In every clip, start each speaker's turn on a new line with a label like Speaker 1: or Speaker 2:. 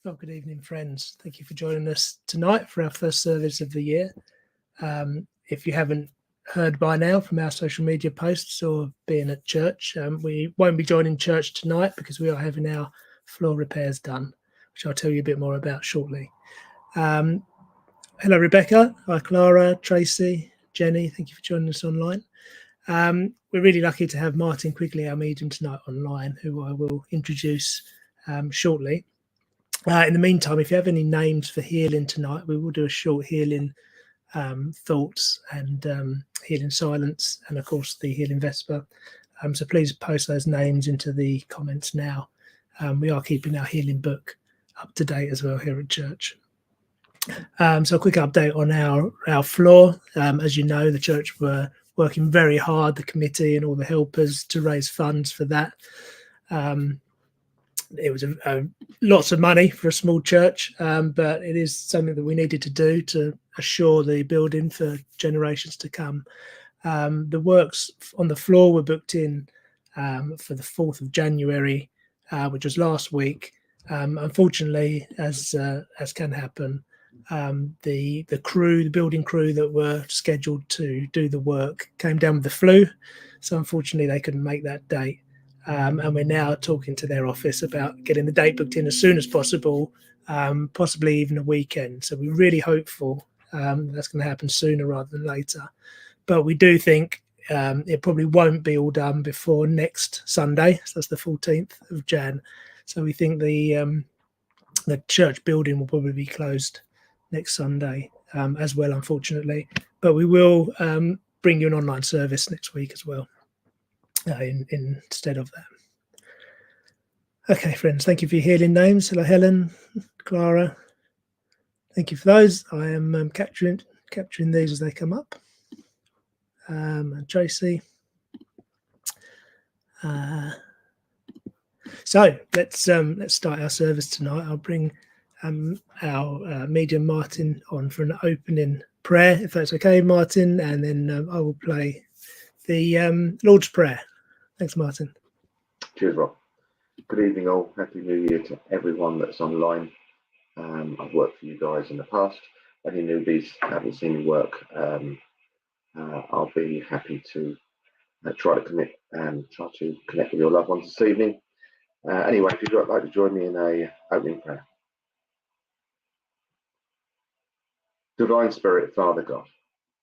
Speaker 1: Well, good evening, friends. Thank you for joining us tonight for our first service of the year. If you haven't heard by now from our social media posts or being at church, we won't be joining church tonight because we are having our floor repairs done, which I'll tell you a bit more about shortly. Hello, Rebecca. Hi, Clara, Tracy, Jenny. Thank you for joining us online. We're really lucky to have Martin Quigley, our medium, tonight online, who I will introduce shortly. In the meantime, if you have any names for healing tonight, we will do a short healing thoughts and healing silence, and of course the healing Vesper. So please post those names into the comments now. We are keeping our healing book up to date as well here at church. So a quick update on our floor. As you know, the church were working very hard, the committee and all the helpers, to raise funds for that. It was lots of money for a small church, but it is something that we needed to do to assure the building for generations to come. The works on the floor were booked in for the 4th of January, which was last week. Unfortunately, as can happen, the building crew that were scheduled to do the work came down with the flu, so unfortunately they couldn't make that date. And we're now talking to their office about getting the date booked in as soon as possible, possibly even a weekend. So we're really hopeful that's going to happen sooner rather than later. But we do think it probably won't be all done before next Sunday. So that's the 14th of Jan. So we think the church building will probably be closed next Sunday as well, unfortunately. But we will bring you an online service next week as well. Instead of that. Okay, friends, thank you for your healing names. Hello, Helen, Clara. Thank you for those. I am capturing these as they come up. And Tracy. So let's start our service tonight. I'll bring our medium Martin on for an opening prayer, if that's okay, Martin, and then I will play the Lord's Prayer. Thanks, Martin.
Speaker 2: Cheers, Rob. Good evening, all. Happy New Year to everyone that's online. I've worked for you guys in the past. Any newbies haven't seen me work, I'll be happy to try to commit and try to connect with your loved ones this evening. Anyway, if you'd like to join me in a opening prayer. Divine Spirit, Father God,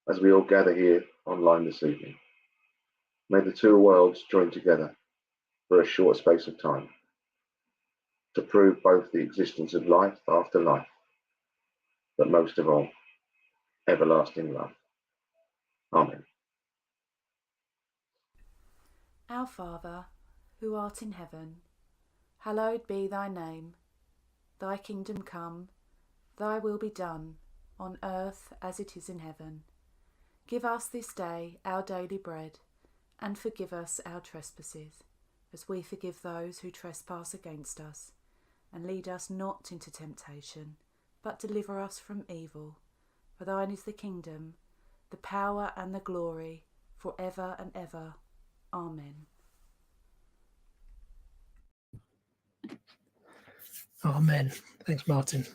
Speaker 2: as we all gather here online this evening, may the two worlds join together for a short space of time to prove both the existence of life after life, but most of all, everlasting love. Amen.
Speaker 3: Our Father, who art in heaven, hallowed be thy name. Thy kingdom come, thy will be done, on earth as it is in heaven. Give us this day our daily bread, and forgive us our trespasses, as we forgive those who trespass against us. And lead us not into temptation, but deliver us from evil. For thine is the kingdom, the power and the glory, for ever and ever. Amen.
Speaker 1: Amen. Thanks, Martin.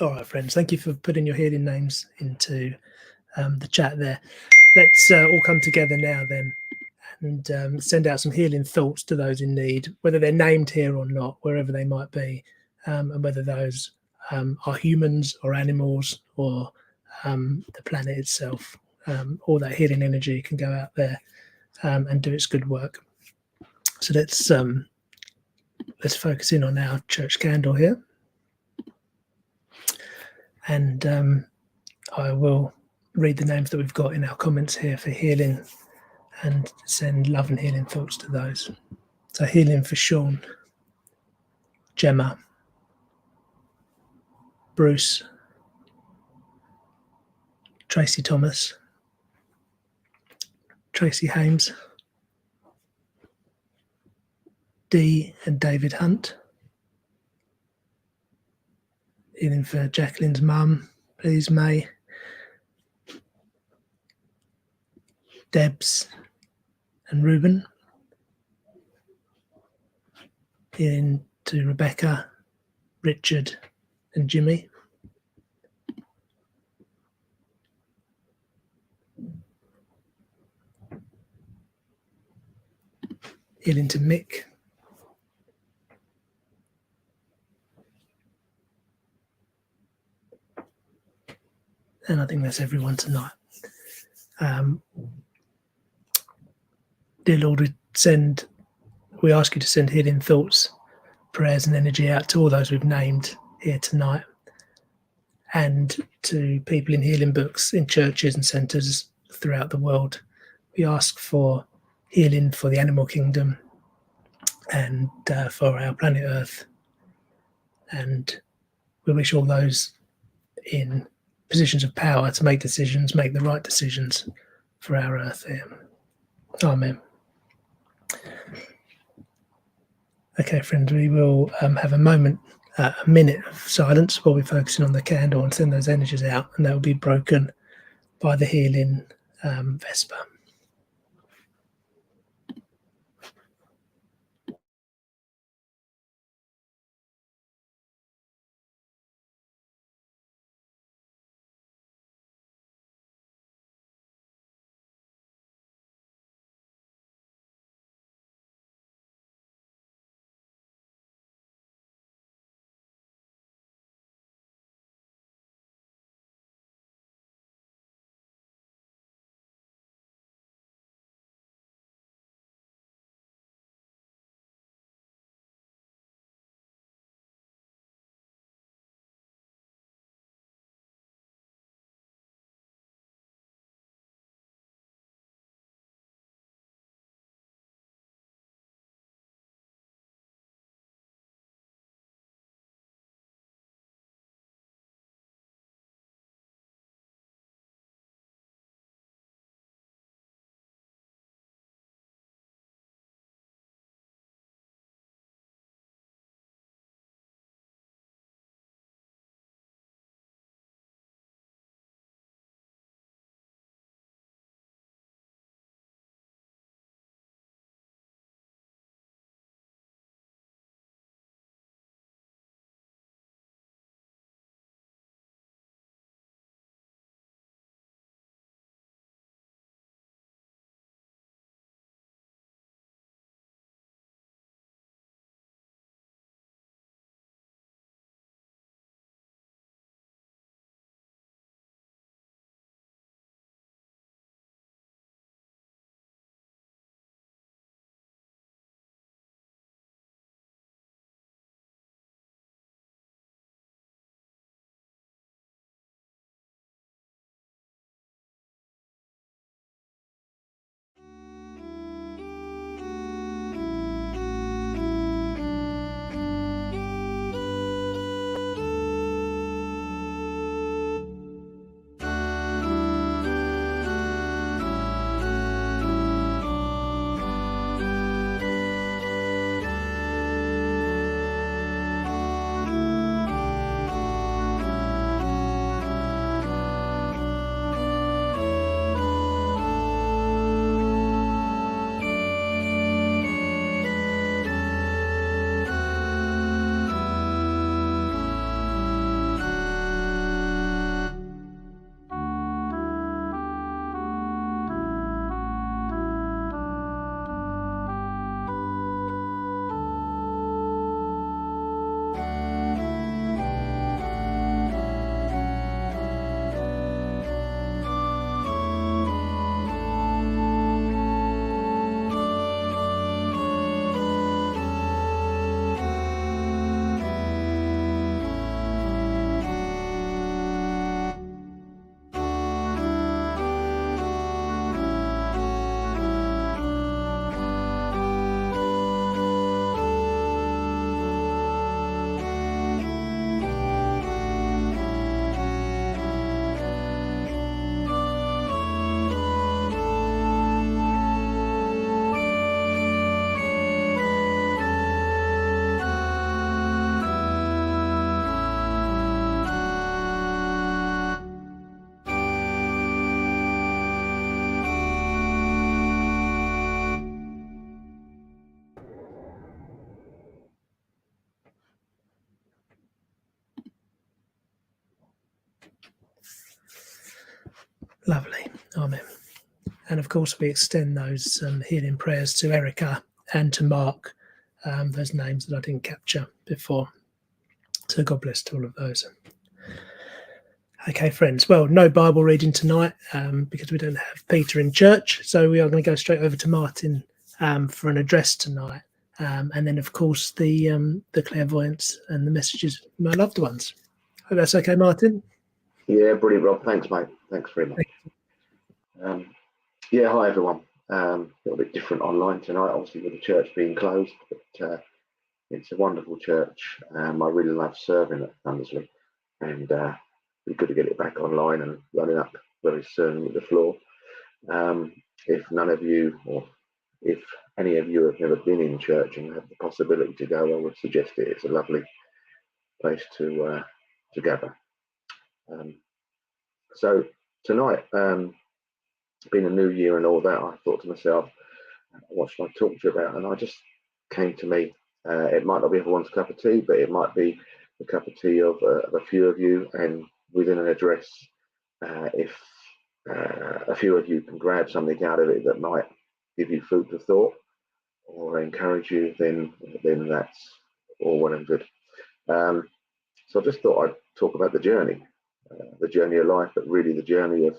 Speaker 1: All right, friends, thank you for putting your healing names into the chat there. Let's all come together now then and send out some healing thoughts to those in need, whether they're named here or not, wherever they might be, and whether those are humans or animals or the planet itself. All that healing energy can go out there and do its good work. So let's focus in on our church candle here. And I will read the names that we've got in our comments here for healing and send love and healing thoughts to those. So healing for Sean, Gemma, Bruce, Tracy Thomas, Tracy Hames, Dee and David Hunt. Healing for Jacqueline's mum, please, May, Debs and Reuben. Healing to Rebecca, Richard and Jimmy. Healing to Mick. And I think that's everyone tonight. Dear Lord, we ask you to send healing thoughts, prayers and energy out to all those we've named here tonight, and to people in healing books, in churches and centres throughout the world. We ask for healing for the animal kingdom and for our planet Earth. And we wish all those in positions of power to make decisions, make the right decisions for our Earth here. Amen. Okay, friends, we will have a minute of silence while we're focusing on the candle and send those energies out, and that will be broken by the healing Vesper. Lovely. Amen. And of course, we extend those healing prayers to Erica and to Mark, those names that I didn't capture before. So God bless to all of those. Okay, friends. Well, no Bible reading tonight because we don't have Peter in church. So we are going to go straight over to Martin for an address tonight. And then, of course, the clairvoyance and the messages from my loved ones. Hope that's okay, Martin.
Speaker 2: Yeah, brilliant, Rob. Thanks, mate. Thanks very much. Yeah, hi, everyone. A little bit different online tonight, obviously, with the church being closed. But it's a wonderful church. I really love serving at Thundersley. And it'd be good to get it back online and running up very soon with the floor. If none of you, or if any of you have never been in church and have the possibility to go, I would suggest it. It's a lovely place to gather. So tonight, being a new year and all that, I thought to myself, what should I talk to you about? And I just came to me. It might not be everyone's cup of tea, but it might be the cup of tea of a few of you. And within an address, if a few of you can grab something out of it that might give you food for thought or encourage you, then that's all well and good. So I just thought I'd talk about the journey of life, but really the journey of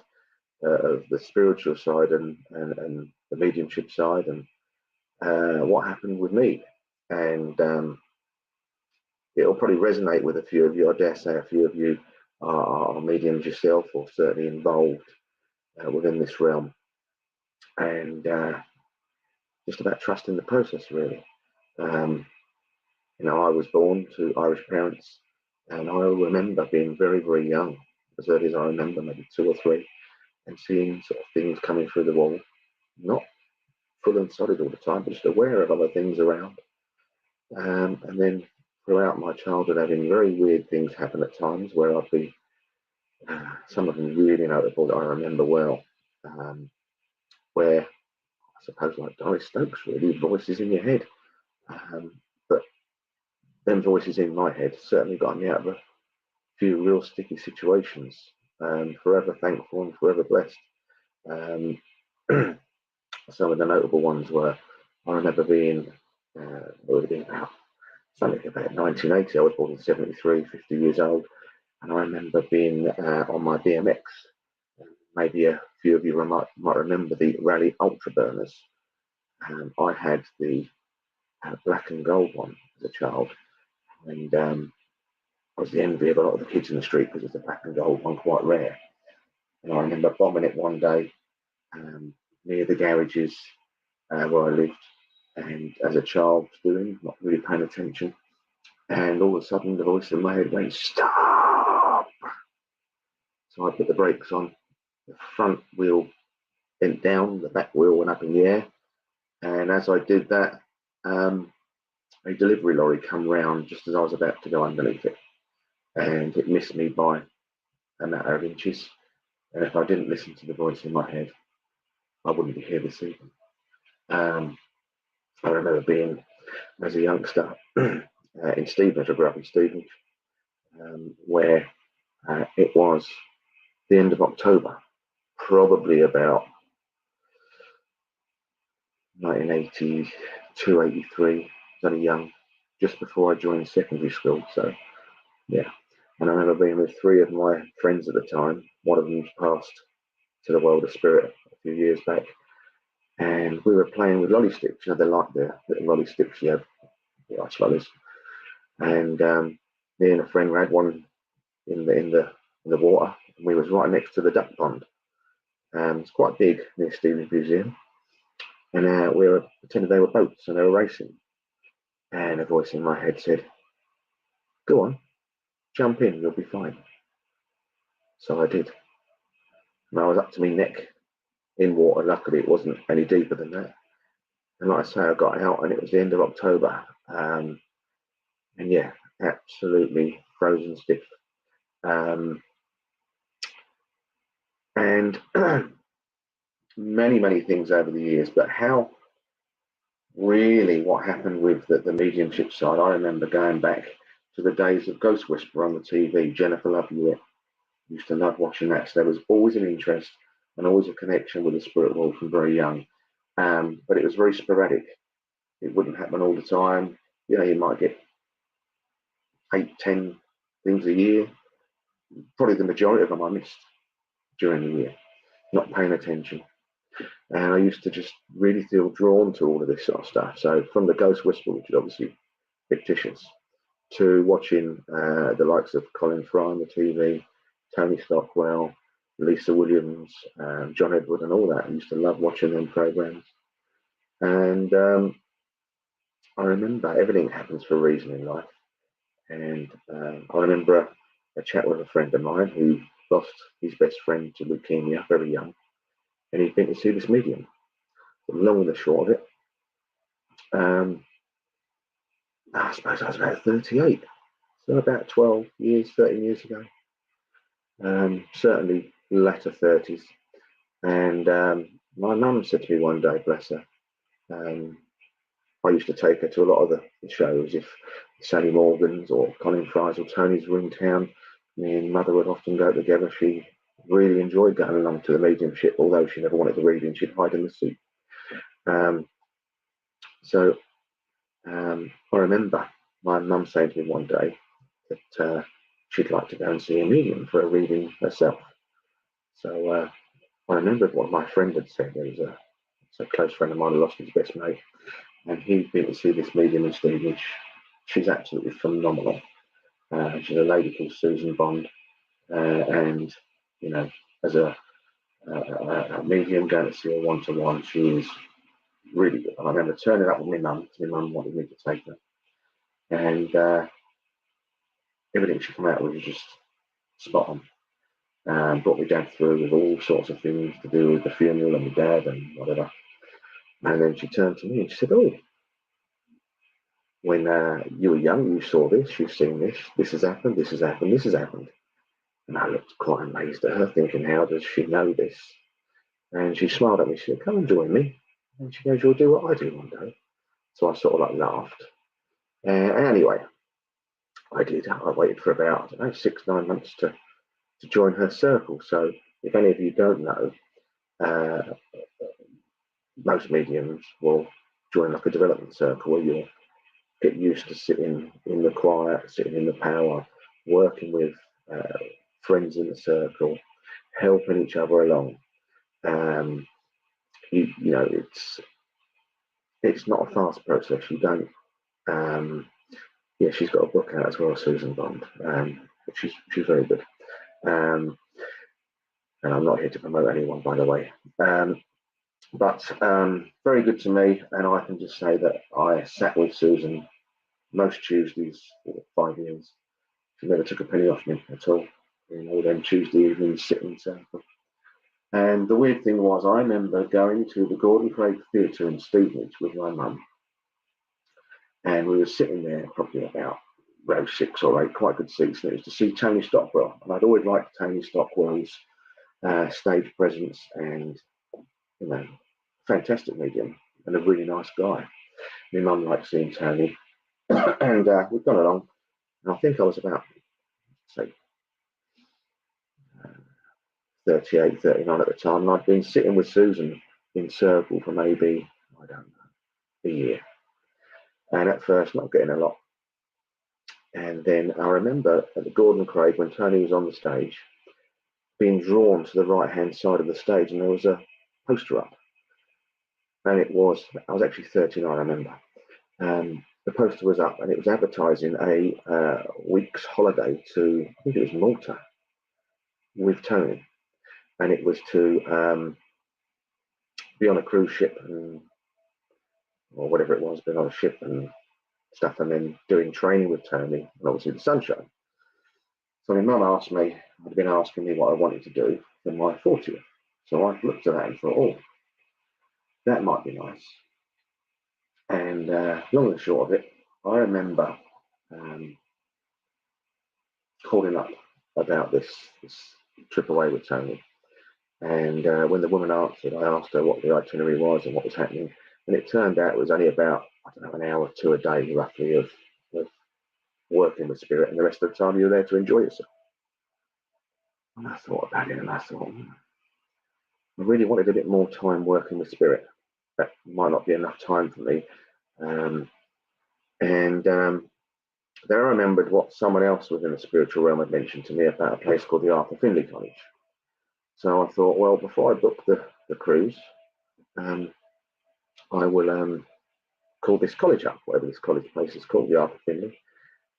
Speaker 2: the spiritual side and the mediumship side, and what happened with me. And it'll probably resonate with a few of you. I dare say a few of you are mediums yourself, or certainly involved within this realm. And just about trusting the process, really. I was born to Irish parents, and I remember being very, very young, as early as I remember, maybe 2 or 3, and seeing sort of things coming through the wall, not full and solid all the time, but just aware of other things around. And then throughout my childhood, having very weird things happen at times where I'd be, some of them really notable that I remember well, where I suppose like Doris Stokes, really, voices in your head. But them voices in my head certainly got me out of a few real sticky situations. Forever thankful and forever blessed. Some of the notable ones were, I remember being, it would have been something about 1980. I was born in 73, 50 years old. And I remember being on my BMX. Maybe a few of you might remember the Rally Ultra Burners. I had the black and gold one as a child. And I was the envy of a lot of the kids in the street because it's a black and gold one, quite rare. And I remember bombing it one day near the garages where I lived, and as a child doing, not really paying attention. And all of a sudden, the voice in my head went, "Stop!" So I put the brakes on. The front wheel bent down, the back wheel went up in the air. And as I did that, a delivery lorry come round just as I was about to go underneath it. And it missed me by a matter of inches. And if I didn't listen to the voice in my head, I wouldn't be here this evening. I remember being, as a youngster, in Stevenage. I grew up in Stevenage, where it was the end of October, probably about 1982, 83. I was only young, just before I joined secondary school. So, yeah. And I remember being with 3 of my friends at the time. One of them's passed to the world of spirit a few years back. And we were playing with lolly sticks. They're like the little lolly sticks you have, the ice lollies. And me and a friend had one in the water, and we was right next to the duck pond. It's quite big near Stevenage Museum. And we were pretending they were boats and they were racing. And a voice in my head said, "Go on, jump in, you'll be fine." So I did. And I was up to my neck in water. Luckily, it wasn't any deeper than that. And like I say, I got out, and it was the end of October. And yeah, absolutely frozen stiff. And many things over the years, but how really what happened with the mediumship side, I remember going back to the days of Ghost Whisperer on the TV. Jennifer Love Hewitt used to love watching that. So there was always an interest, and always a connection with the spirit world from very young. But it was very sporadic. It wouldn't happen all the time. You know, you might get 8, 10 things a year. Probably the majority of them I missed during the year, not paying attention. And I used to just really feel drawn to all of this sort of stuff. So from the Ghost Whisperer, which is obviously fictitious, to watching the likes of Colin Fry on the TV, Tony Stockwell, Lisa Williams, John Edward, and all that. I used to love watching them programs. And I remember everything happens for a reason in life. And I remember a chat with a friend of mine who lost his best friend to leukemia very young. And he'd been to see this medium. The long and the short of it, I suppose I was about 38. So about 12 years, 13 years ago. Certainly latter 30s. And my mum said to me one day, bless her, I used to take her to a lot of the shows. If Sally Morgan's or Colin Fry's or Tony's were in town, me and mother would often go together. She really enjoyed going along to the mediumship, although she never wanted to read and she'd hide in the seat. So I remember my mum saying to me one day that she'd like to go and see a medium for a reading herself. So I remembered what my friend had said. There was a close friend of mine who lost his best mate, and he'd been to see this medium in Stevenage. She's absolutely phenomenal. She's a lady called Susan Bond, and you know, as a medium going to see her one-to-one, she is really good. And I remember turning up with my mum because my mum wanted me to take her, and everything she came out with was just spot on. Brought me down through with all sorts of things to do with the funeral and my dad and whatever. And then she turned to me and she said, "Oh, when you were young, you saw this, you've seen this, this has happened, this has happened, this has happened." And I looked quite amazed at her, thinking, how does she know this? And she smiled at me. She said, "Come and join me." And she goes, "You'll do what I do one day." So I sort of like laughed. And anyway, I did. I waited for about, I don't know, 6, 9 months to join her circle. So if any of you don't know, most mediums will join like a development circle where you'll get used to sitting in the quiet, sitting in the power, working with friends in the circle, helping each other along. You know, it's not a fast process. You don't. Yeah, she's got a book out as well, Susan Bond. She's very good. And I'm not here to promote anyone, by the way. But very good to me, and I can just say that I sat with Susan most Tuesdays for 5 years. She never took a penny off me at all. In all them Tuesday evenings sitting circle. And the weird thing was, I remember going to the Gordon Craig Theatre in Stevenage with my mum, and we were sitting there probably about row 6 or 8, quite good seats, and it was to see Tony Stockwell. And I'd always liked Tony Stockwell's stage presence, and you know, fantastic medium and a really nice guy. My mum liked seeing Tony, and we'd gone along, and I think I was about, say, 38, 39 at the time, and I'd been sitting with Susan in circle for maybe, I don't know, a year. And at first, not getting a lot. And then I remember at the Gordon Craig, when Tony was on the stage, being drawn to the right-hand side of the stage, and there was a poster up. And I was actually 39, I remember. The poster was up, and it was advertising a week's holiday to, I think it was Malta, with Tony. And it was to be on a cruise ship, or whatever it was, being on a ship and stuff, and then doing training with Tony, and obviously the sunshine. So my mum asked me, had been asking me what I wanted to do for my 40th. So I looked at that and thought, oh, that might be nice. And long and short of it, I remember calling up about this trip away with Tony. And when the woman answered, I asked her what the itinerary was and what was happening. And it turned out it was only about, I don't know, an hour or 2 a day, roughly, of working with spirit. And the rest of the time you were there to enjoy yourself. And I thought about it, and I thought, I really wanted a bit more time working with spirit. That might not be enough time for me. And then I remembered what someone else within the spiritual realm had mentioned to me about a place called the Arthur Findlay College. So I thought, well, before I book the cruise, I will call this college up, whatever this college place is called, the Arthur Findlay.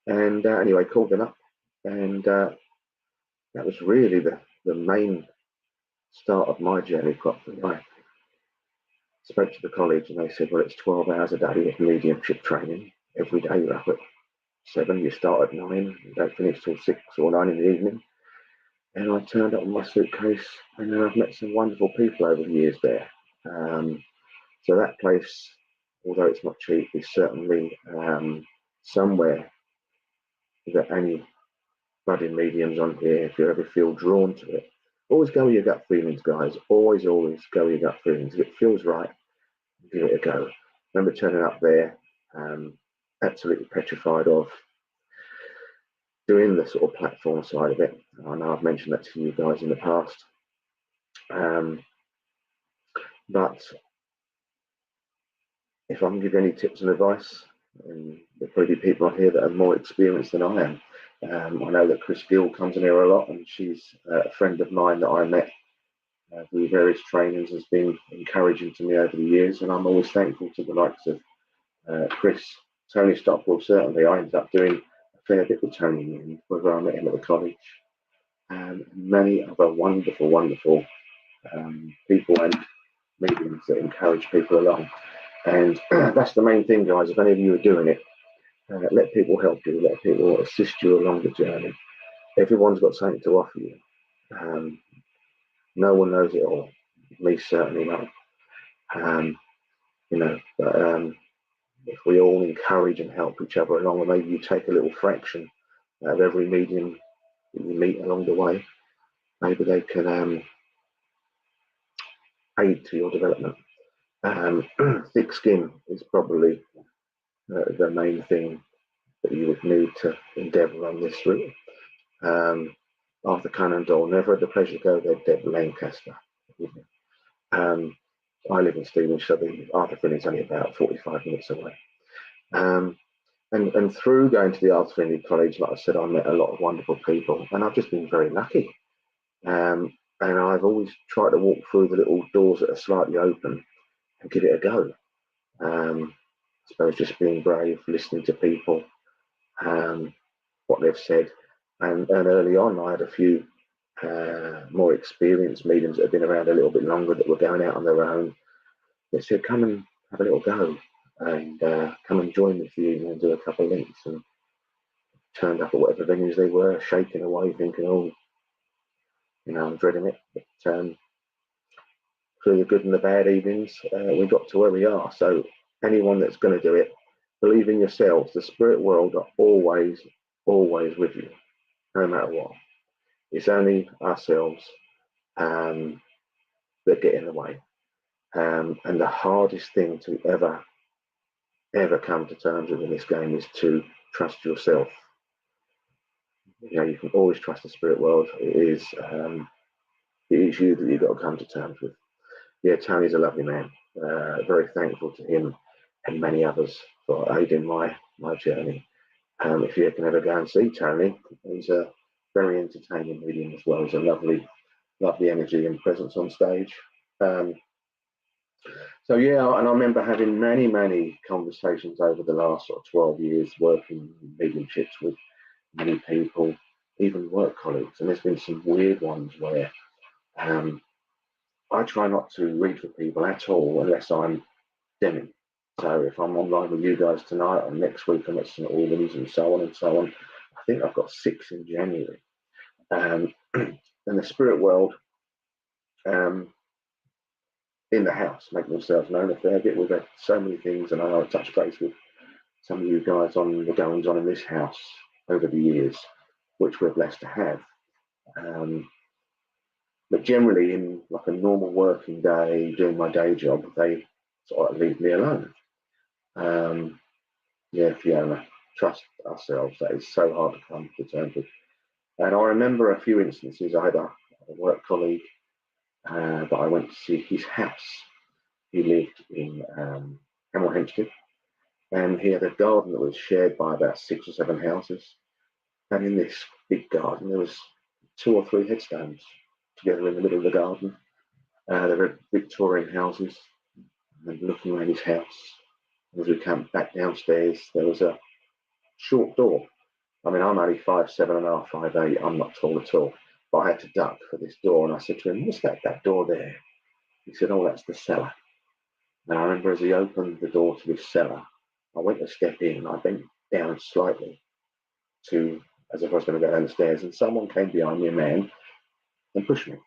Speaker 2: And anyway, called them up, and that was really the main start of my journey properly. I spoke to the college, and they said, well, it's 12 hours a day of mediumship training every day. You're up at 7, you start at 9, you don't finish till 6 or 9 in the evening. And I turned up with my suitcase, and then I've met some wonderful people over the years there. So that place, although it's not cheap, is certainly somewhere that any budding mediums on here, if you ever feel drawn to it, always go with your gut feelings, guys. Always go with your gut feelings. If it feels right, give it a go. Remember turning up there, absolutely petrified of doing the sort of platform side of it. I know I've mentioned that to you guys in the past. But if I can give you any tips and advice, and there'll probably be people on here that are more experienced than I am. I know that Chris Gill comes in here a lot, and she's a friend of mine that I met through various trainings, has been encouraging to me over the years, and I'm always thankful to the likes of Chris, Tony Stockwell. Certainly, I ended up doing a fair bit with Tony, whether I met him at the college, and many other wonderful, wonderful people and mediums that encourage people along. And that's the main thing, guys. If any of you are doing it, let people help you, let people assist you along the journey. Everyone's got something to offer you. No one knows it all. Me certainly not. But if we all encourage and help each other along, and maybe you take a little fraction of every medium that you meet along the way, maybe they can aid to your development. Thick skin is probably the main thing that you would need to endeavour on this route. Arthur Conan Doyle, never had the pleasure to go there, Deb Lancaster. I live in Stevenage, so the Arthur Findlay is only about 45 minutes away. And through going to the Arthur Findlay College, like I said, I met a lot of wonderful people, and I've just been very lucky. And I've always tried to walk through the little doors that are slightly open and give it a go. I suppose just being brave, listening to people, what they've said. And early on, I had a few more experienced mediums that have been around a little bit longer that were going out on their own. They said, come and have a little go, and come and join with you and do a couple of links. And turned up at whatever venues they were, shaking away, thinking, oh, I'm dreading it. But through the good and the bad evenings, we got to where we are. So anyone that's going to do it, believe in yourselves. The spirit world are always, always with you, no matter what. It's only ourselves that get in the way. And the hardest thing to ever come to terms with in this game is to trust yourself. You can always trust the spirit world. It is you that you've got to come to terms with. Yeah, Tony's a lovely man. Very thankful to him and many others for aiding my journey. If you can ever go and see Tony, he's a very entertaining medium as well. He's a lovely energy and presence on stage. So yeah, and I remember having many conversations over the last sort of 12 years working in mediumships with many people, even work colleagues, and there's been some weird ones where I try not to read for people at all unless I'm dimming. So if I'm online with you guys tonight or next week I'm at St Albans and so on and so on, I think I've got 6 in January. And the spirit world in the house making themselves known a fair bit. We've had so many things, and I know I touched base with some of you guys on the goings on in this house over the years, which we're blessed to have. But generally, in like a normal working day, doing my day job, they sort of leave me alone. Yeah, Fiona, trust ourselves. That is so hard to come to terms with. And I remember a few instances. I had a work colleague but I went to see his house. He lived in Hemel Hempstead, and he had a garden that was shared by about 6 or 7 houses. And in this big garden, there was 2 or 3 headstones together in the middle of the garden. They were Victorian houses. And looking around his house, as we came back downstairs, there was a short door. I mean, I'm only 5'7.5", 5'8". I'm not tall at all, but I had to duck for this door. And I said to him, "What's that door there?" He said, "Oh, that's the cellar." And I remember as he opened the door to this cellar, I went to step in and I bent down slightly to, as if I was going to go down the stairs, and someone came behind me, a man, and pushed me.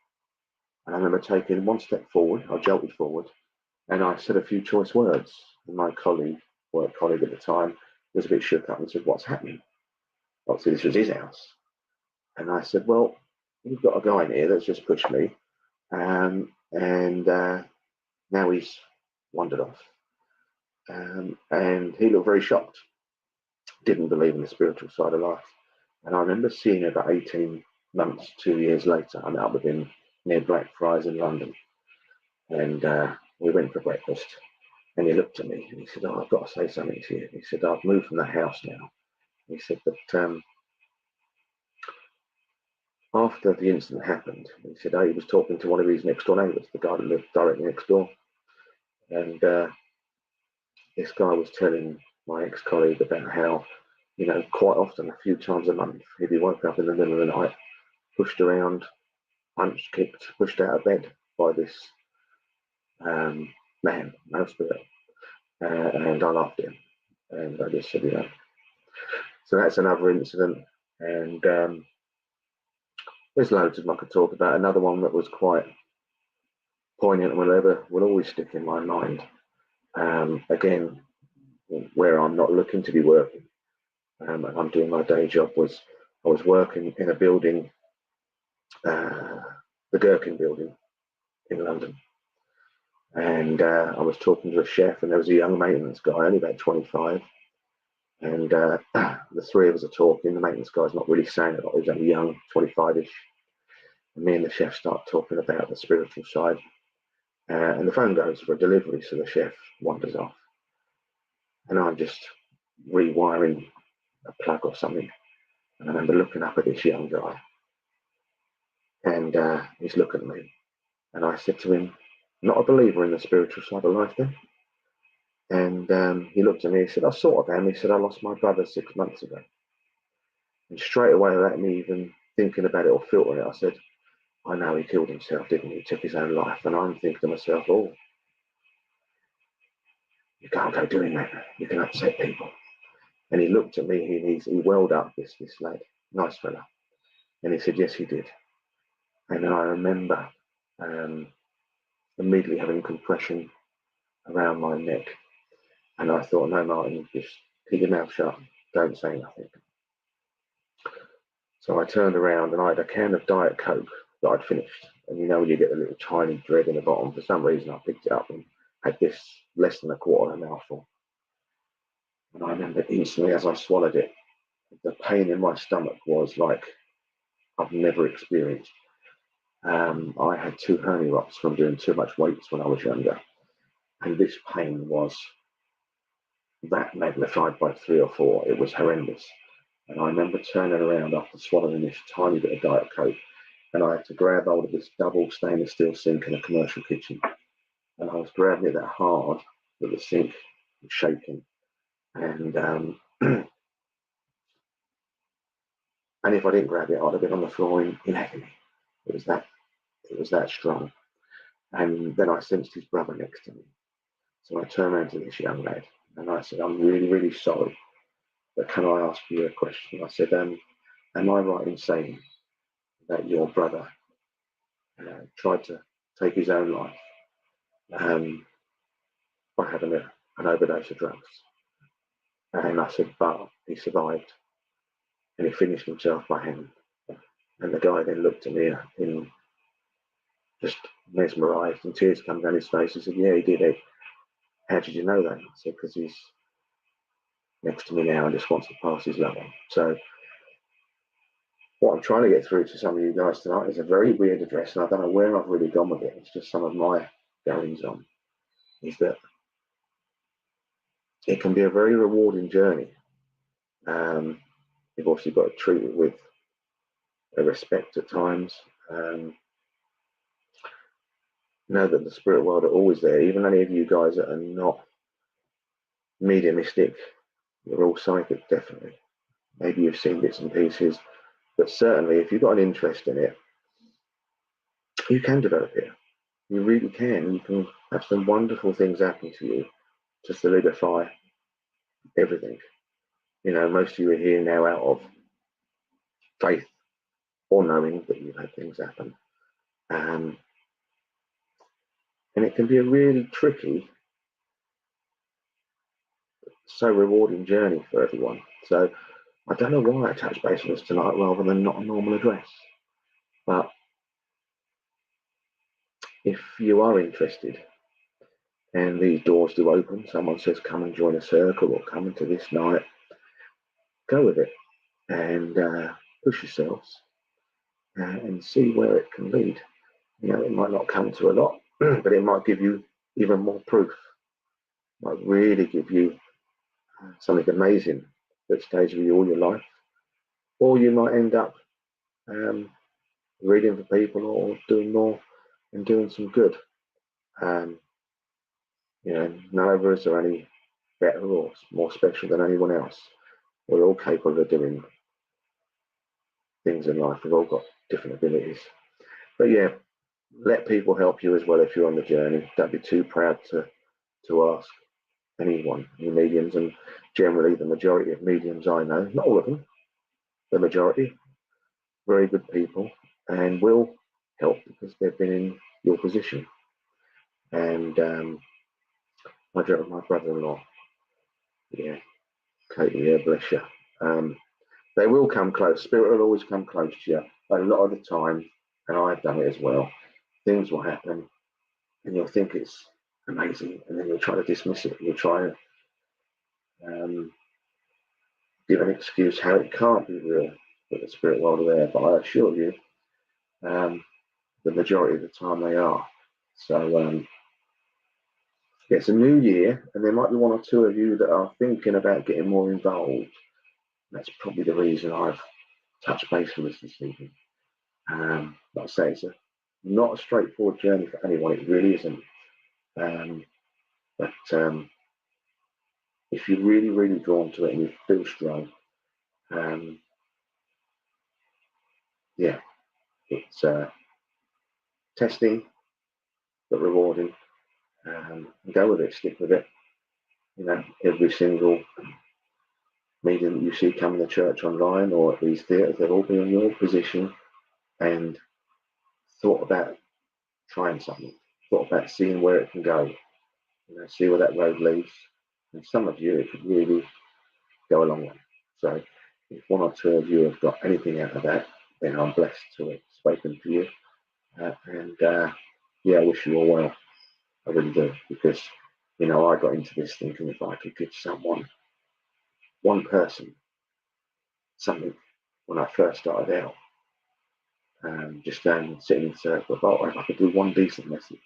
Speaker 2: And I remember taking one step forward. I jolted forward, and I said a few choice words. And my work colleague at the time, was a bit shook up and said, "What's happening?" Obviously, this was his house. And I said, "Well, we've got a guy in here that's just pushed me, and now he's wandered off." And he looked very shocked, didn't believe in the spiritual side of life. And I remember seeing him about 18 months, 2 years later. I met up with him near Blackfriars in London. And we went for breakfast. And he looked at me and he said, "Oh, I've got to say something to you." He said, "I've moved from the house now." He said, "But after the incident happened," he said, "he was talking to one of his next door neighbours, the guy that lived directly next door. And this guy was telling my ex-colleague about how, quite often, a few times a month, he'd be woken up in the middle of the night, pushed around, punched, kicked, pushed out of bed by this man, no spirit." And I laughed at him. And I just said, So that's another incident. And there's loads of them I could talk about. Another one that was quite poignant and will always stick in my mind. Again, where I'm not looking to be working, and I'm doing my day job, I was working in a building, the Gherkin building in London. And I was talking to a chef, and there was a young maintenance guy, only about 25. And the three of us are talking. The maintenance guy's not really saying a lot. He's only young, 25-ish. And me and the chef start talking about the spiritual side. And the phone goes for a delivery, so the chef wanders off. And I'm just rewiring a plug or something. And I remember looking up at this young guy. And he's looking at me. And I said to him, "Not a believer in the spiritual side of life then?" And he looked at me, he said, "I sort of am." He said, "I lost my brother 6 months ago." And straight away, without me even thinking about it or filtering it, I said, "I know he killed himself, didn't he? He took his own life." And I'm thinking to myself, "Oh, you can't go doing that. You can upset people." And he looked at me and he welled up, this lad, nice fella. And he said, "Yes, he did." And then I remember immediately having compression around my neck. And I thought, "No, Martin, just keep your mouth shut. Don't say nothing." So I turned around and I had a can of Diet Coke that I'd finished. And when you get the little tiny dread in the bottom, for some reason I picked it up and had this less than a quarter of a mouthful. And I remember instantly as I swallowed it, the pain in my stomach was like I've never experienced. I had 2 hernia ruptures from doing too much weights when I was younger. And this pain was that magnified by 3 or 4. It was horrendous. And I remember turning around after swallowing this tiny bit of Diet Coke, and I had to grab hold of this double stainless steel sink in a commercial kitchen. And I was grabbing it that hard that the sink was shaking. And and if I didn't grab it, I'd have been on the floor in agony. It was that strong. And then I sensed his brother next to me. So I turned around to this young lad and I said, "I'm really, really sorry, but can I ask you a question?" I said, "Am I right in saying that your brother tried to take his own life by having an overdose of drugs?" And I said, "But he survived and he finished himself by hanging." And the guy then looked at me in just mesmerised, and tears come down his face. He said, "Yeah, he did it." "How did you know that?" I said, "Because he's " next to me now and just wants to pass his love on. So what I'm trying to get through to some of you guys tonight is a very weird address, and I don't know where I've really gone with it. It's just some of my goings on. Is that it can be a very rewarding journey. You've obviously got to treat it with respect at times. Know that the spirit world are always there. Even any of you guys that are not mediumistic, you're all psychic, definitely. Maybe you've seen bits and pieces, but certainly if you've got an interest in it, you can develop it. You really can. You can have some wonderful things happen to you to solidify everything. You know, most of you are here now out of faith or knowing that you've had things happen. And it can be a really tricky, so rewarding journey for everyone. So I don't know why I touched base on this tonight rather than not a normal address. But if you are interested and these doors do open, someone says come and join a circle or come into this night, go with it and push yourselves and see where it can lead. You know, it might not come to a lot, but it might give you even more proof. It might really give you something amazing that stays with you all your life. Or you might end up reading for people or doing more and doing some good. You know, none of us are any better or more special than anyone else. We're all capable of doing things in life. We've all got different abilities. But yeah, let people help you as well if you're on the journey. Don't be too proud to ask anyone, any mediums, and generally the majority of mediums I know, not all of them, the majority, very good people and will help because they've been in your position. And my brother-in-law, yeah, Katie, yeah, bless you. They will come close. Spirit will always come close to you. A lot of the time, and I've done it as well, things will happen and you'll think it's amazing and then you'll try to dismiss it. You'll try and give an excuse how it can't be real that the spirit world are there. But I assure you, the majority of the time they are. So it's a new year and there might be one or two of you that are thinking about getting more involved. That's probably the reason I've touched base with us this evening. Like I say, it's not a straightforward journey for anyone. It really isn't. But if you're really, really drawn to it and you feel strong, yeah, it's testing but rewarding. Go with it, stick with it. You know, every single medium that you see coming to church online or at these theatres, they've all been in your position and thought about trying something, thought about seeing where it can go, you know, see where that road leads. And some of you, it could really go a long way. So if one or two of you have got anything out of that, then I'm blessed to have spoken to you. Yeah, I wish you all well. I really do, because, you know, I got into this thinking if I could give someone, one person, something when I first started out, just going and sitting in circles, oh, if I could do one decent message,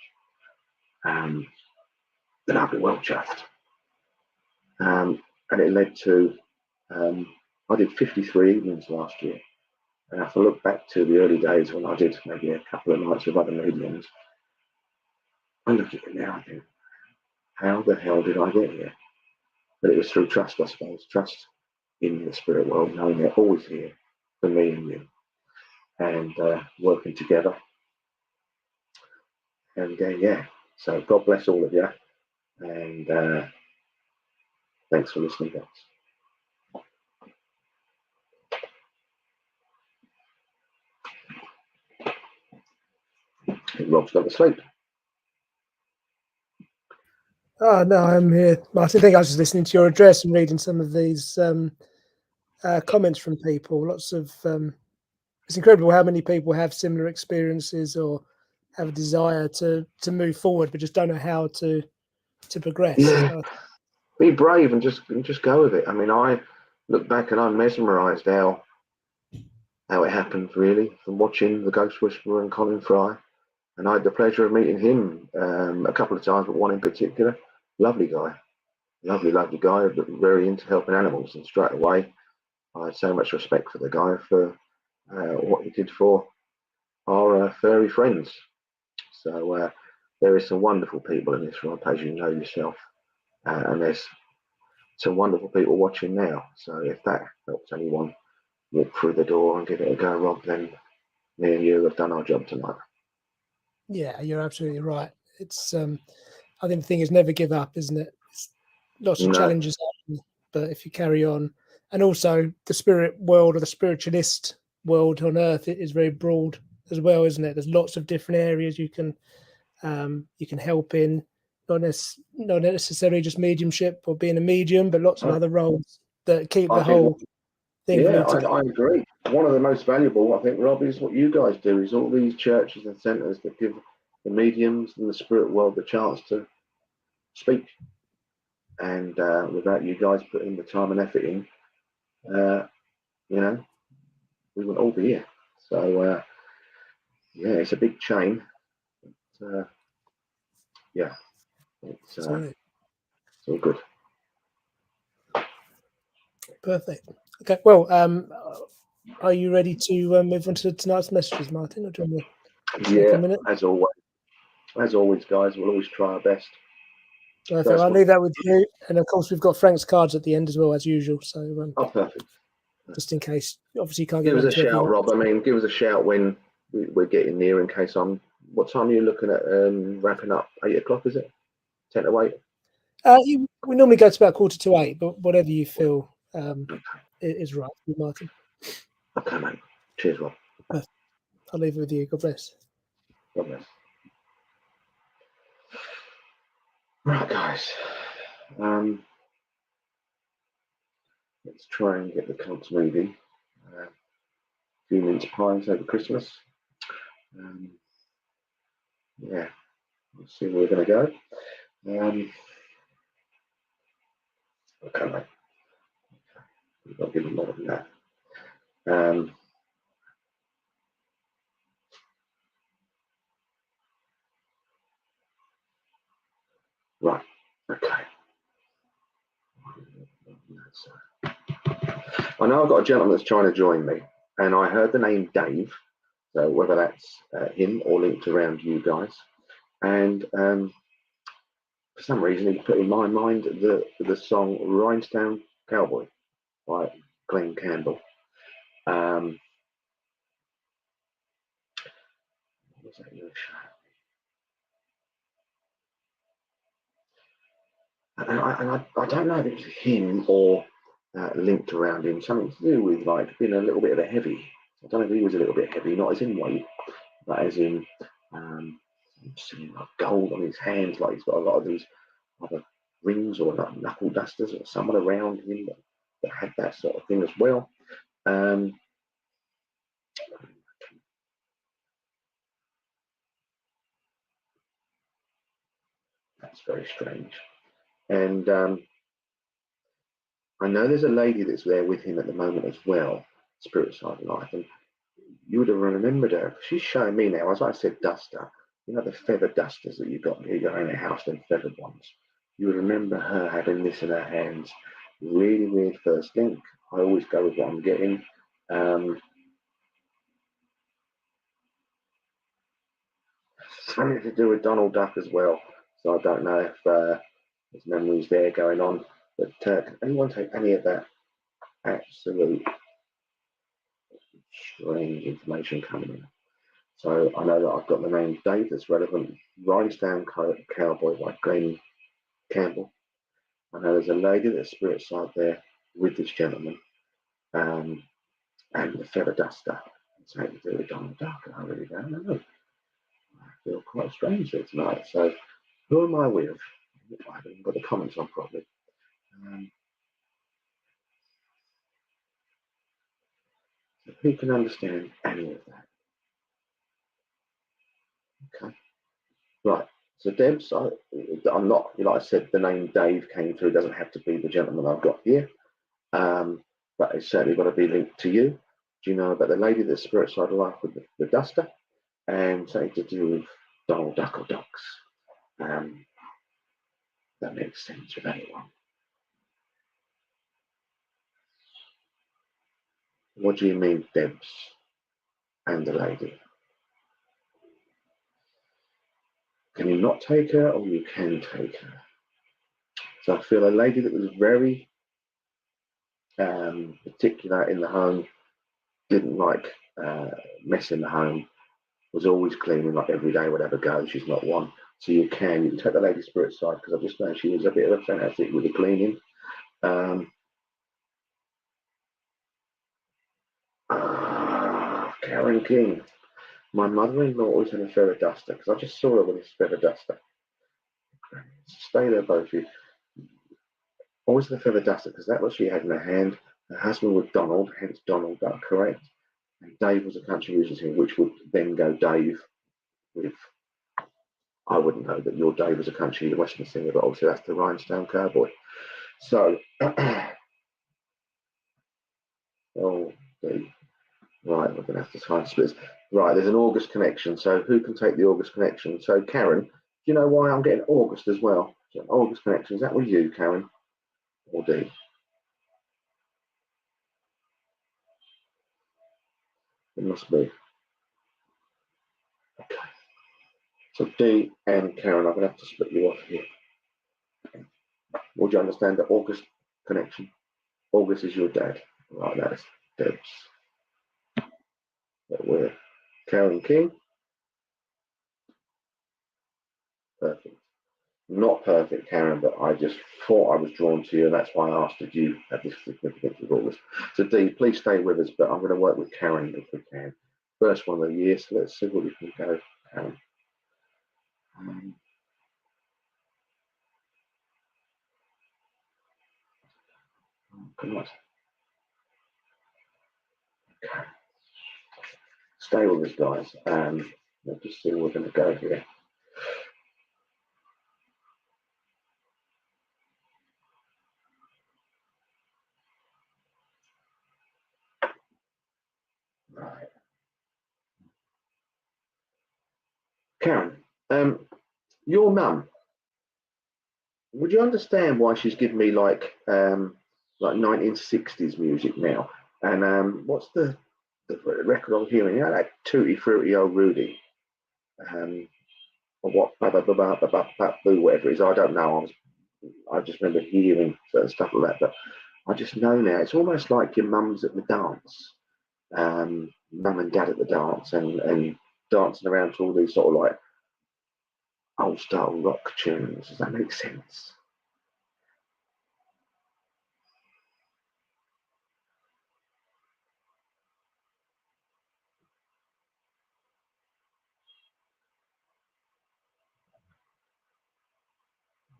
Speaker 2: then I'd be well chuffed. And it led to, I did 53 evenings last year. And if I look back to the early days when I did maybe a couple of nights with other mediums, I look at it now and think, how the hell did I get here? But it was through trust, I suppose, trust in the spirit world, knowing they're always here for me and you, and working together. And yeah, so God bless all of you, and thanks for listening, guys. Rob's gone to sleep.
Speaker 1: Oh, no, I'm here. I think I was just listening to your address and reading some of these comments from people. Lots of it's incredible how many people have similar experiences or have a desire to move forward, but just don't know how to progress.
Speaker 2: Yeah, be brave and just go with it. I mean, I look back and I'm mesmerised how how it happened, really, from watching The Ghost Whisperer and Colin Fry. And I had the pleasure of meeting him a couple of times, but one in particular. Lovely guy. Lovely, lovely guy, but very into helping animals. And straight away, I had so much respect for the guy for what he did for our furry friends. So there is some wonderful people in this room, as you know yourself. And there's some wonderful people watching now. So if that helps anyone walk through the door and give it a go, Rob, then me and you have done our job tonight.
Speaker 1: Yeah, you're absolutely right. It's I think the thing is never give up, isn't it? It's lots of challenges happen, but if you carry on, and also the spirit world or the spiritualist world on earth, it is very broad as well, isn't it? There's lots of different areas you can help in, not necessarily just mediumship or being a medium, but lots of other roles that keep the whole thing glued together.
Speaker 2: I agree. One of the most valuable, I think, Rob, is what you guys do, is all these churches and centres that give the mediums and the spirit world the chance to speak. And without you guys putting the time and effort in, you know, we wouldn't all be here. So, yeah, it's a big chain. But, yeah, it's all good.
Speaker 1: Perfect. Okay, well, are you ready to move on to tonight's messages, Martin? Or do you want to take a minute?
Speaker 2: As always, guys, we'll always try our best.
Speaker 1: Perfect. I'll leave that with you, and of course, we've got Frank's cards at the end as well, as usual. So,
Speaker 2: perfect.
Speaker 1: Just in case, obviously, you can't get.
Speaker 2: Give us a shout, Rob. I mean, give us a shout when we're getting near. In case I'm. What time are you looking at wrapping up? 8 o'clock, is it? 10 to 8.
Speaker 1: We normally go to about 7:45, but whatever you feel is right, Martin.
Speaker 2: Okay, mate. Cheers, Rob.
Speaker 1: I'll leave it with you. God bless.
Speaker 2: God bless. Right, guys. Let's try and get the cards moving. A few mince pies over Christmas. Yeah, let's see where we're going to go. Okay, mate. We've got to give them more than that. Right, okay. I know I've got a gentleman that's trying to join me, and I heard the name Dave, so whether that's him or linked around you guys. And for some reason, he put in my mind the song Rhinestone Cowboy by Glenn Campbell. Was that your show? And I don't know if it's him or linked around him, something to do with like being a little bit of a heavy. I don't know if he was a little bit heavy, not as in weight, but as in seeing like gold on his hands, like he's got a lot of these other rings or like knuckle dusters or someone around him that had that sort of thing as well. That's very strange. And I know there's a lady that's there with him at the moment as well, Spirit Side of Life, and you would have remembered her. She's showing me now, as I said, duster. You know the feather dusters that you've got in your house, them feathered ones. You would remember her having this in her hands. Really weird first link. I always go with what I'm getting. Something to do with Donald Duck as well. So I don't know if there's memories there going on. But can anyone take any of that absolute strange information coming in? So I know that I've got the name Dave that's relevant. Rhinestone Cowboy by Glenn Campbell. I know there's a lady that's spirit side there with this gentleman. And the feather duster. Something to do with Donald Duck. I really don't know. I feel quite strange here tonight. So who am I with? I haven't got the comments on properly. So who can understand any of that? Okay. Right. So Debs, I'm not, like I said, the name Dave came through. It doesn't have to be the gentleman I've got here. But it's certainly got to be linked to you. do you know about the lady that's spirit side of life with the duster, and something to do with Donald Duck or Ducks? That makes sense with anyone. What do you mean, Debs and the lady? Can you not take her, or you can take her? So I feel a lady that was very particular in the home, didn't like mess in the home, was always cleaning, like every day, whatever goes. She's not one. So you can take the lady spirit side, because I just know she was a bit of a fanatic with the cleaning. Karen King. My mother-in-law always had a feather duster, because I just saw her with this feather duster. Stay there, both of you. Always had a feather duster, because that's what she had in her hand. Her husband was Donald, hence Donald Duck, correct? And Dave was a country music singer, which would then go Dave with, I wouldn't know that your Dave was a country western singer, but obviously that's the Rhinestone Cowboy. So, oh, right, we're going to have to try and split this. Right, there's an August connection. So who can take the August connection? So Karen, do you know why I'm getting August as well? So August connection, is that with you, Karen? Or D? It must be. Okay. So D and Karen, I'm going to have to split you off here. Would you understand the August connection? August is your dad. Right, that's Debs. But we're Karen King. Perfect. Not perfect, Karen, but I just thought I was drawn to you, and that's why I asked if you had this significance with August. So D, please stay with us, but I'm going to work with Karen if we can. First one of the year, so let's see what we can go, Karen. Come on. Okay. Stay with us, guys. Let's just see where we're going to go here. Right. Karen, your mum, would you understand why she's given me like 1960s music now? And what's the record I'm hearing? You know, that Tutti Frutti Old Rudy. Or what, whatever it is, I don't know. I just remember hearing certain stuff like that, but I just know now. It's almost like your mum's at the dance, mum and dad at the dance, and dancing around to all these sort of like old style rock tunes. Does that make sense?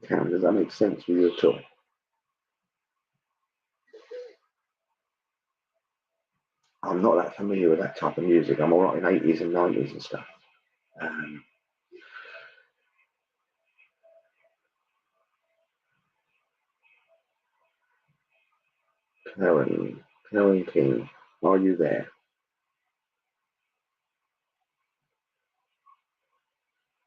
Speaker 2: Karen, does that make sense for you at all? I'm not that familiar with that type of music. I'm all right in 80s and 90s and stuff. Karen King, are you there?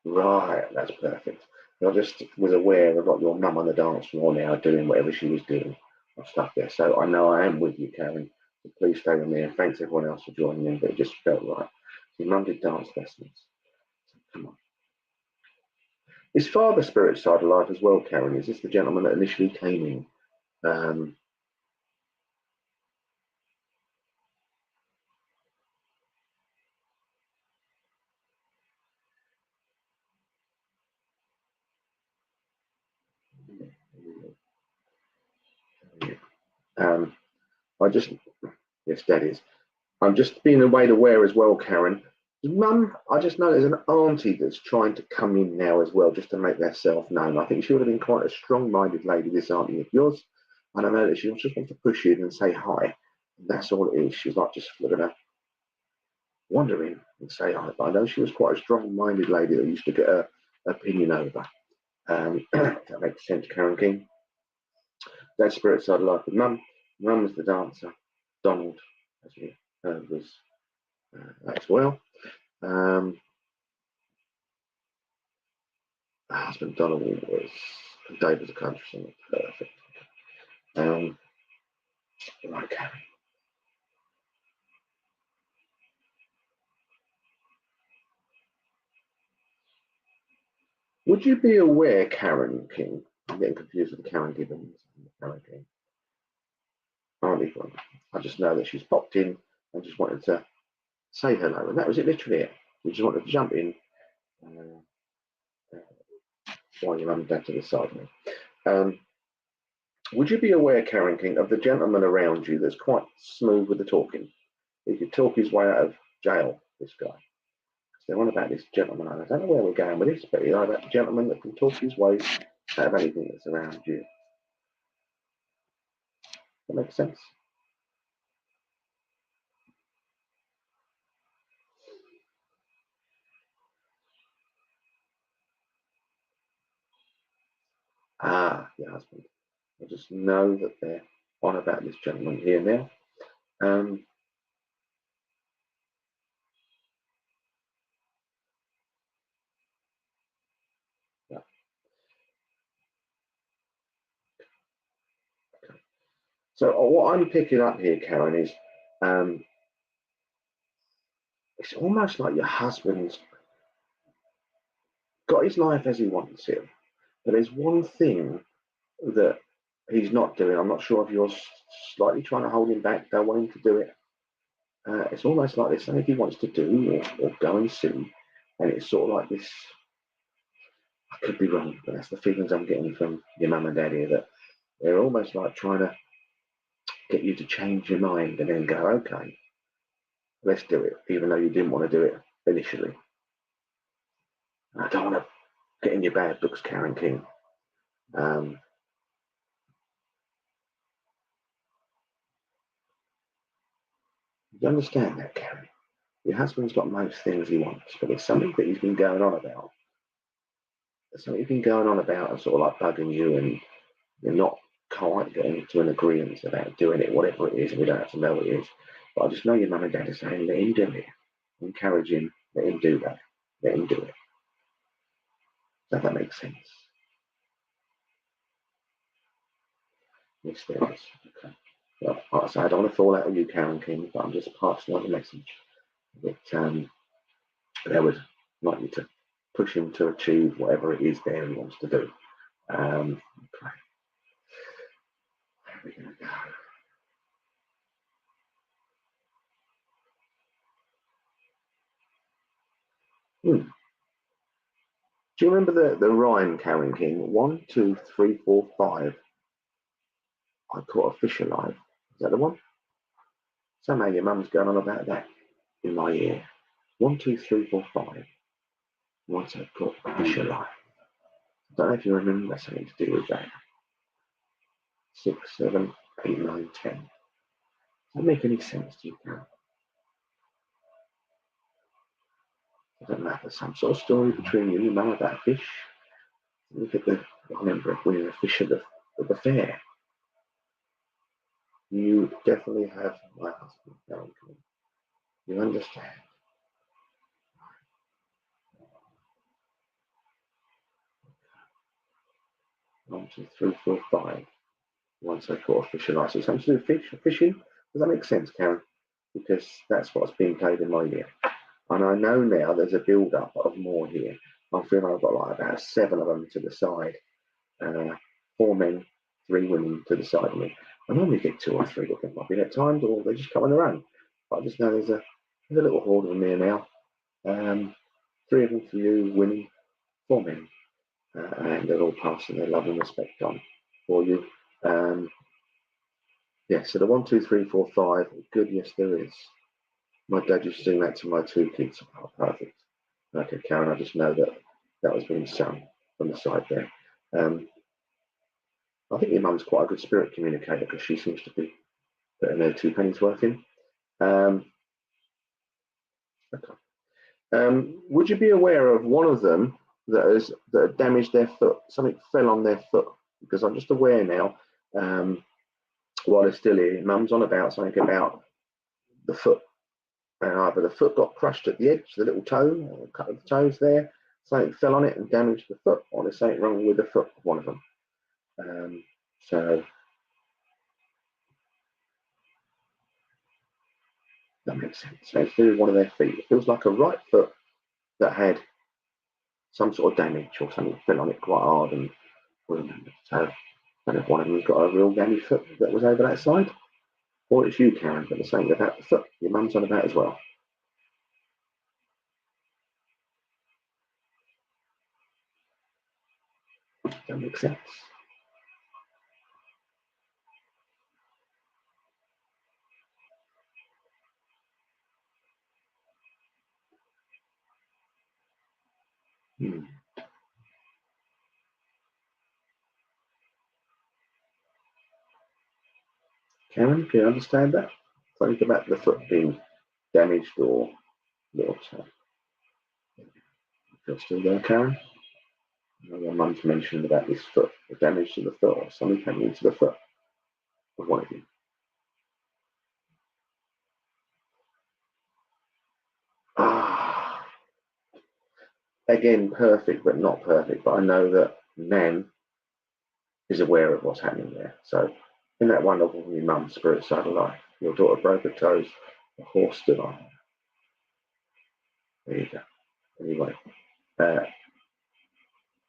Speaker 2: Right, that's perfect. I just was aware of what your mum on the dance floor now doing whatever she was doing of stuff there. So I know I am with you, Karen. So please stay with me, and thanks everyone else for joining in, but it just felt right. Your mum did dance lessons. So come on. Is Father Spirit side alive as well, Karen? Is this the gentleman that initially came in? I just, yes, that is. I'm just being made aware as well, Karen. Mum, I just know there's an auntie that's trying to come in now as well, just to make herself known. I think she would have been quite a strong-minded lady, this auntie of yours. And I know that she just wants to push you in and say hi. That's all it is. She's not just going to wander in and say hi. But I know she was quite a strong-minded lady that used to get her opinion over. That makes sense, Karen King. That spirit side of life with Mum. Mum was the dancer. Donald, as you was that as well. Her husband Donald was Dave was a country singer. Perfect. Right, Karen. Would you be aware, Karen King? I'm getting confused with the Karen Gibbons and the Karen King. I just know that she's popped in and just wanted to say hello, and that was it. Literally, it. We just wanted to jump in while your mum and dad to the side of me. Would you be aware, Karen King, of the gentleman around you that's quite smooth with the talking? He could talk his way out of jail. This guy. They're on about this gentleman. I don't know where we're going with this, but you know that gentleman that can talk his way out of anything that's around you. That makes sense. Your husband. I just know that they're on about this gentleman here now. Yeah. Okay. So what I'm picking up here, Karen, is it's almost like your husband's got his life as he wants it, but there's one thing that he's not doing. I'm not sure if you're slightly trying to hold him back, don't want him to do it. It's almost like there's something he wants to do or go and see, and it's sort of like this. I could be wrong, but that's the feelings I'm getting from your mum and dad here, that they're almost like trying to get you to change your mind and then go, okay, let's do it, even though you didn't want to do it initially. I don't want to get in your bad books, Karen King. You understand that, Karen? Your husband's got most things he wants, but there's something that he's been going on about. There's something he's been going on about and sort of like bugging you, and you're not quite getting to an agreement about doing it, whatever it is, and we don't have to know what it is. But I just know your mum and dad are saying, let him do it. Encourage him, let him do that. Let him do it. Does that make sense? Yes, there is. Okay. Well, like I say, I don't want to fall out of you, Karen King, but I'm just passing on the message that they would like you to push him to achieve whatever it is there he wants to do. Okay. Where are we going to go? Do you remember the rhyme, Karen King? 1, 2, 3, 4, 5. I caught a fish alive. Is that the one? Somehow your mum's going on about that in my ear. 1, 2, 3, 4, 5. Once I caught a fish alive. I don't know if you remember something to do with that. 6, 7, 8, 9, 10. Does that make any sense to you, Karen? I don't know if there's some sort of story between you and your mum about a fish. Look at I remember winning a fish at the fair. You definitely have my husband, Karen King. You understand? 1, 2, 3, 4, 5. Once I caught a fish alive. So something to do with fishing. Does that make sense, Karen? Because that's what's being played in my ear. And I know now there's a build-up of more here. I'm feeling I've got like about 7 of them to the side. 4 men, 3 women to the side of me. I normally get 2 or 3 that can pop in at times, or they just come on their own. But I just know there's a little horde of them here now. 3 of them for you, women, 4 men. And they're all passing their love and respect on for you. Yeah, so the 1, 2, 3, 4, 5. Good, yes, there is. My dad used to sing that to my 2 kids. Oh, perfect. Okay, Karen, I just know that was being sung from the side there. I think your mum's quite a good spirit communicator because she seems to be putting their 2 pennies worth in. Okay. Would you be aware of one of them that damaged their foot? Something fell on their foot, because I'm just aware now. While they're still here, Mum's on about something about the foot and either the foot got crushed at the edge, the little toe, or a couple of the toes there, something fell on it and damaged the foot, or there's something wrong with the foot of one of them. So that makes sense. So it's through one of their feet. It feels like a right foot that had some sort of damage or something fell on it quite hard and remembered. So I don't know if one of them's got a real gammy foot that was over that side, or it's you, Karen, but the same about the foot your mum's on about as well. That makes sense. Karen, can you understand that? Something about the foot being damaged or little toe. You're still there, Karen? Your mum's mentioned about this foot, the damage to the foot, or something happening to the foot of one of you. Again, perfect, but not perfect. But I know that Nan is aware of what's happening there. So, in that wonderful your mum's spirit side of life, your daughter broke her toes, the horse stood on her. There you go. Anyway,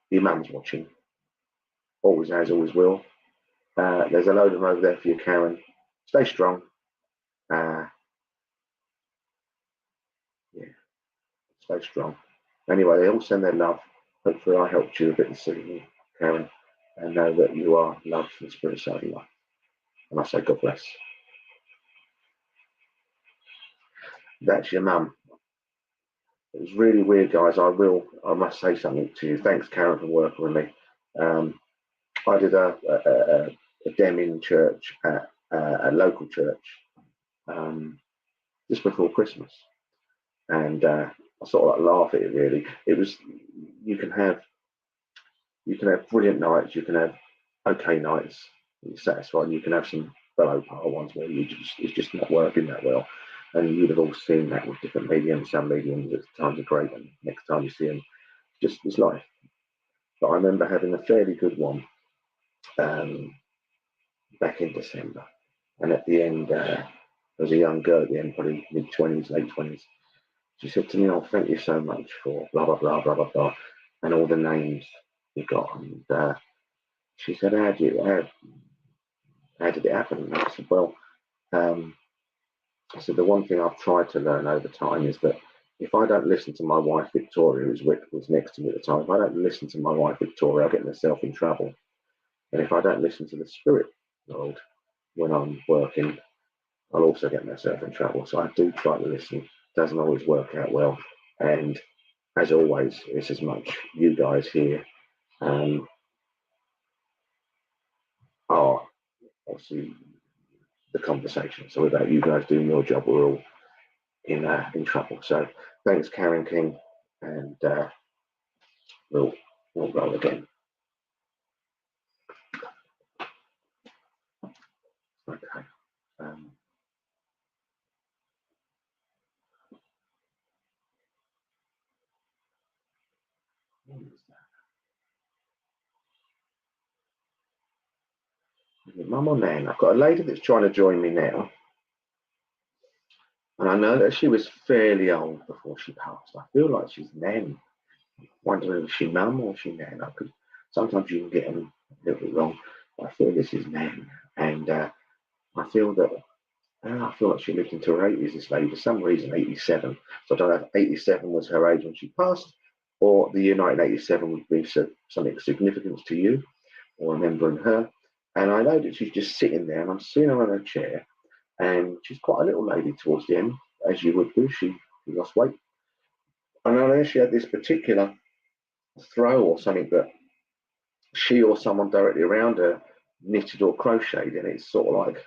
Speaker 2: your mum's watching. Always has, always will. There's a load of them over there for you, Karen. Stay strong. Yeah, stay strong. Anyway, they all send their love. Hopefully, I helped you a bit this evening, Karen, and know that you are loved from the spirit side of life. And I say, God bless. That's your mum. It was really weird, guys. I must say something to you. Thanks, Karen, for working with me. I did a dem in church at a local church just before Christmas, and I sort of like laugh at it. Really, it was you can have brilliant nights, you can have okay nights, you're satisfied. You can have some below par ones where it's just not working that well. And you'd have all seen that with different mediums. Some mediums at times are great, and next time you see them, just it's life. But I remember having a fairly good one back in December, and at the end, there was a young girl at the end, probably mid-20s, late 20s. She said to me, "Oh, thank you so much for blah blah blah blah blah blah," and all the names you got. And she said, "How did it happen?" And I said, "Well." I said, the one thing I've tried to learn over time is that if I don't listen to my wife, Victoria, who was next to me at the time, if I don't listen to my wife, Victoria, I'll get myself in trouble. And if I don't listen to the spirit world when I'm working, I'll also get myself in trouble. So I do try to listen. It doesn't always work out well. And as always, it's as much you guys here are obviously the conversation. So without you guys doing your job, we're all in trouble. So thanks, Karen King, and we'll go again. Okay. What is that? Mum or Nan? I've got a lady that's trying to join me now, and I know that she was fairly old before she passed. I feel like she's Nan. Wondering if she's Mum or she Nan. Sometimes you can get them a little bit wrong. But I feel this is Nan, and I feel like she lived into her 80s, this lady, for some reason, 87. So I don't know if 87 was her age when she passed, or the year 1987 would be something of significance to you, or remembering her. And I know that she's just sitting there, and I'm seeing her on her chair, and she's quite a little lady towards the end, as you would do. She lost weight. And I know she had this particular throw or something that she or someone directly around her knitted or crocheted, and it's sort of like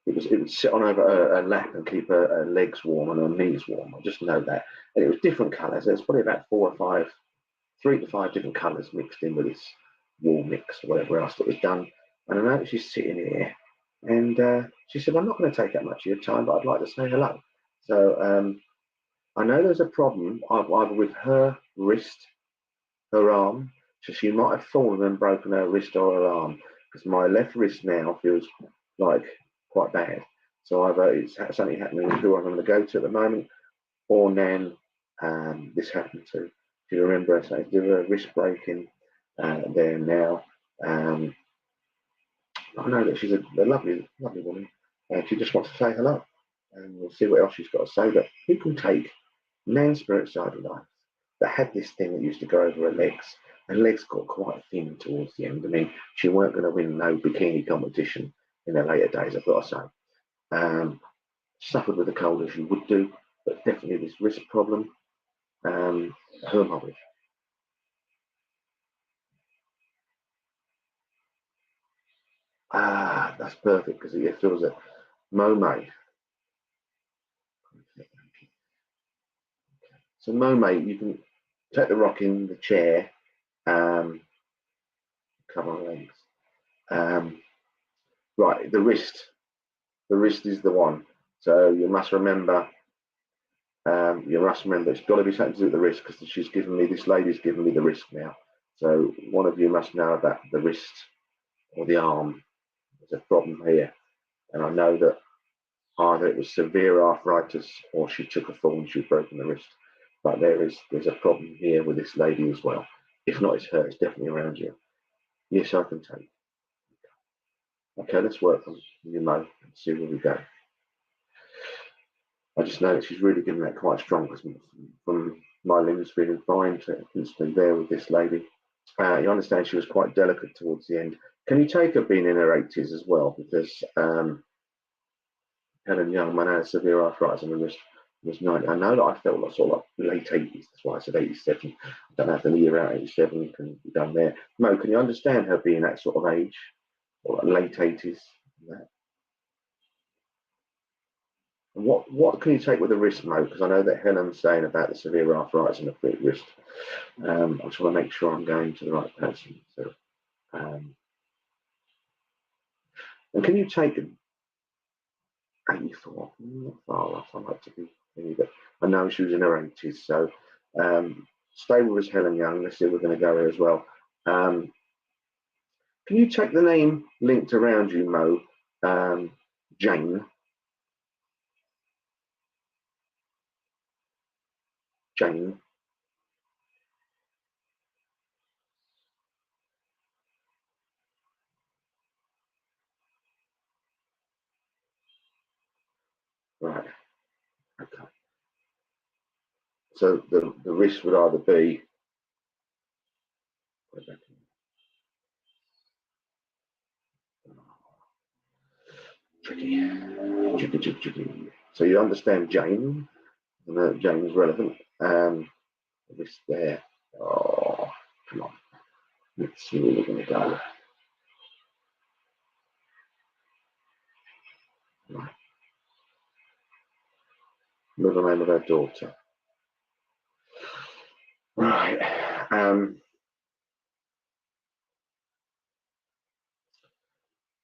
Speaker 2: it would sit on over her lap and keep her legs warm and her knees warm. I just know that. And it was different colours. There's probably about 3 to 5 different colours mixed in with this wool mix or whatever else that was done. And I know that she's sitting here And she said, I'm not going to take that much of your time, but I'd like to say hello. So I know there's a problem either with her wrist, her arm, so she might have fallen and broken her wrist or her arm, because my left wrist now feels like quite bad. So either it's something happening with who I'm going to go to at the moment, or Nan, this happened to. If you remember, I said, do a wrist breaking there now. I know that she's a lovely, lovely woman, and she just wants to say hello. And we'll see what else she's got to say. But who can take Nan's spirit side of life that had this thing that used to go over her legs, and legs got quite thin towards the end. I mean, she weren't going to win no bikini competition in her later days, I've got to say. Suffered with a cold as you would do, but definitely this wrist problem. Who am I with? That's perfect because it feels that Mome. So Mome, you can take the rocking, the chair, cover my legs. Right, the wrist. The wrist is the one. So you must remember. It's got to be something to do with the wrist because this lady's given me the wrist now. So one of you must know about the wrist or the arm. There's a problem here, and I know that either it was severe arthritis or she took a fall and she's broken the wrist. But there's a problem here with this lady as well. If not, it's her. It's definitely around you. Yes, I can take. Okay, let's work on you, Mo, and see where we go. I just know that she's really getting that quite strong because from my limbs feeling fine to instantly there with this lady. You understand she was quite delicate towards the end. Can you take her being in her 80s as well? Because Helen Young, man, had severe arthritis on the wrist. Was 90. I know that I felt like sort of like late 80s. That's why I said 87. I don't know if the year out 87 can be done there. Mo, can you understand her being that sort of age, or like late 80s? What can you take with the wrist, Mo? Because I know that Helen's saying about the severe arthritis in the wrist. I just want to make sure I'm going to the right person. So, and can you take 84? Not far off. I like to be, but I know she was in her 80s. So, stay with us, Helen Young. Let's see if we're going to go here as well. Can you check the name linked around you, Mo? Jane. Jane. Right. Okay. So the risk would either be tricky. So you understand Jane, and that Jane is relevant. This there. Oh, come on. Let's see where we're going to go. Right. Middle name of our daughter. Right.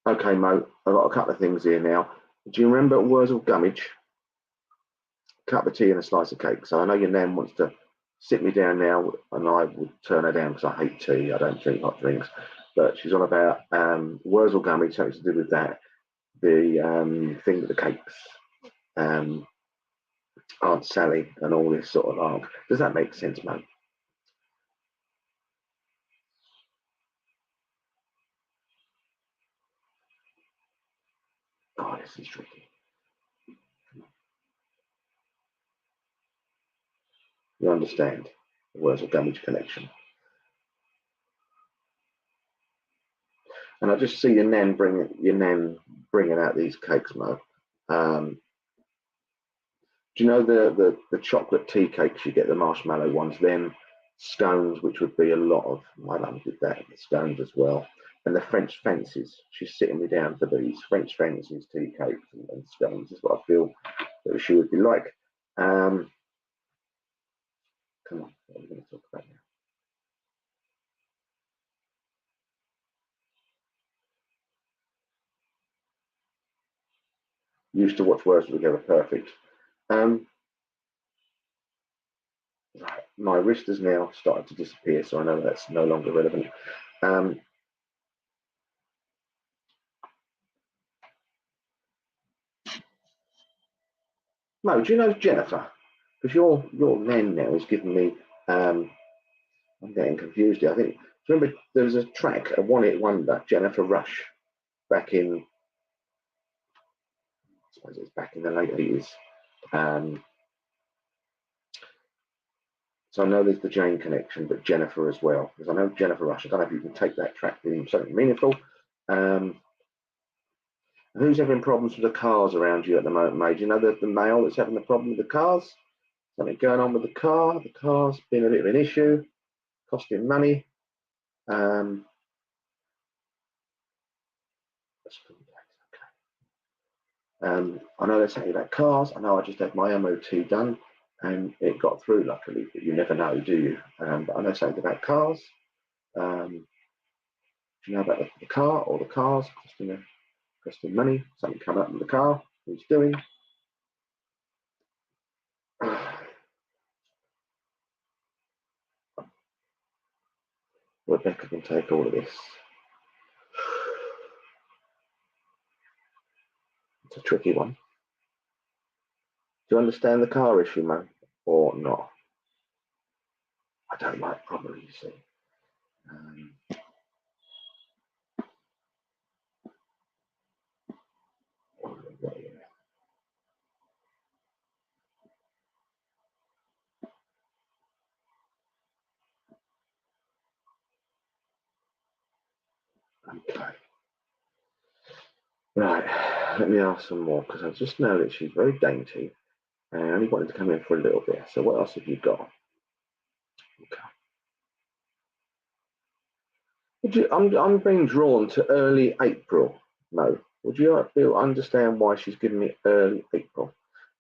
Speaker 2: Okay, Mo. I've got a couple of things here now. Do you remember Wurzel Gummidge? Cup of tea and a slice of cake. So I know your nan wants to sit me down now, and I would turn her down because I hate tea. I don't drink hot drinks. But she's on about Wurzel Gummidge, something to do with that. The thing with the cakes. Aunt Sally and all this sort of arc. Does that make sense, Mo? Oh, this is tricky. You understand the Wurzel Gummidge connection. And I just see your nan bringing out these cakes, Mo. Do you know the chocolate tea cakes you get, the marshmallow ones? Them scones, which would be a lot of. My mum did that. The scones as well, and the French fancies. She's sitting me down for these French fancies, tea cakes and scones. Is what I feel that she would be like. Come on, what are we going to talk about now? Used to watch words together. Perfect. Right. My wrist has now started to disappear, so I know that's no longer relevant. Mo, do you know Jennifer? Because your name now is giving me. I'm getting confused here. I think. Remember, there was a track, a one-hit wonder, Jennifer Rush, back in. I suppose it was back in the late 80s. So I know there's the Jane connection, but Jennifer as well, because I know Jennifer Rush. I don't know if you can take that track with something meaningful. Who's having problems with the cars around you at the moment, mate? Do you know the male that's having the problem with the cars? Something going on with the car. The car's been a bit of an issue, costing money. I know they're saying about cars. I know I just had my MOT done and it got through, luckily, but you never know, do you? But I know something about cars. Do you know about the car or the cars costing money? Something coming up with the car. Who's doing? Rebecca can take all of this. It's a tricky one. Do you understand the car issue, man, or not? I don't like probably, you see. Okay. Right, let me ask some more, because I just know that she's very dainty and I only wanted to come in for a little bit. So what else have you got? Okay. I'm being drawn to early April. No. Would you understand why she's giving me early April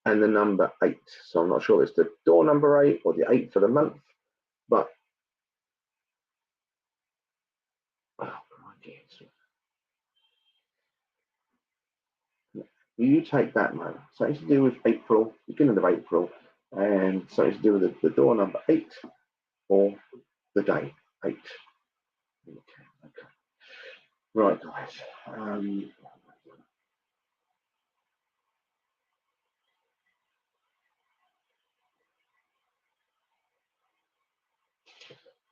Speaker 2: and the number 8? So I'm not sure if it's the door number 8 or the 8 for the month, but you take that, man. Something to do with April, beginning of April, and something to do with the door number 8 or the day 8. Okay. Right, guys.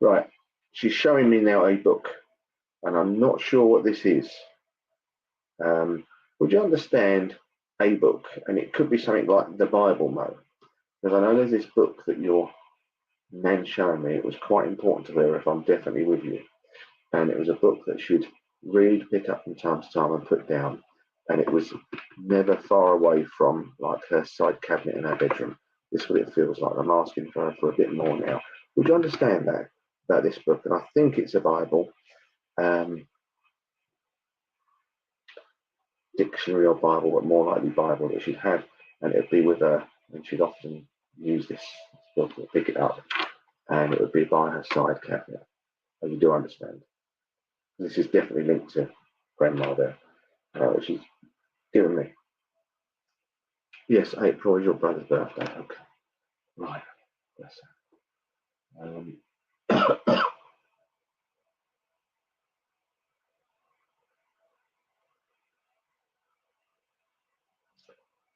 Speaker 2: Right, she's showing me now a book, and I'm not sure what this is. Would you understand a book? And it could be something like the Bible, Mo, because I know there's this book that your nan showing me. It was quite important to her, if I'm definitely with you. And it was a book that she'd read, pick up from time to time, and put down. And it was never far away from like her side cabinet in her bedroom. This is what it feels like. I'm asking for her for a bit more now. Would you understand that about this book? And I think it's a Bible. Dictionary or Bible, but more likely Bible that she'd had, and it'd be with her, and she'd often use this book or pick it up, and it would be by her side cabinet. And you do understand. This is definitely linked to Grandma there. She's given me. Yes, April is your brother's birthday. Okay. Right. Bless her.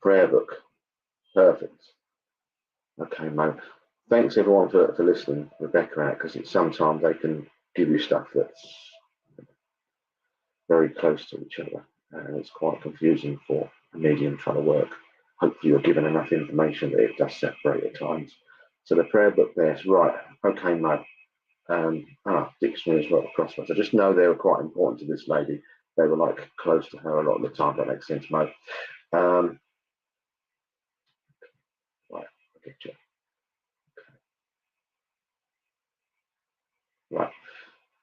Speaker 2: Prayer book. Perfect. Okay, Mo. Thanks everyone for listening, Rebecca, out, because sometimes they can give you stuff that's very close to each other, and it's quite confusing for a medium trying to work. Hopefully you're given enough information that it does separate at times. So the prayer book there's right. Okay, Mo. Dictionary as well, crosswords. I just know they were quite important to this lady. They were like close to her a lot of the time. That makes sense, Mo. Right, I get you. Okay. Right,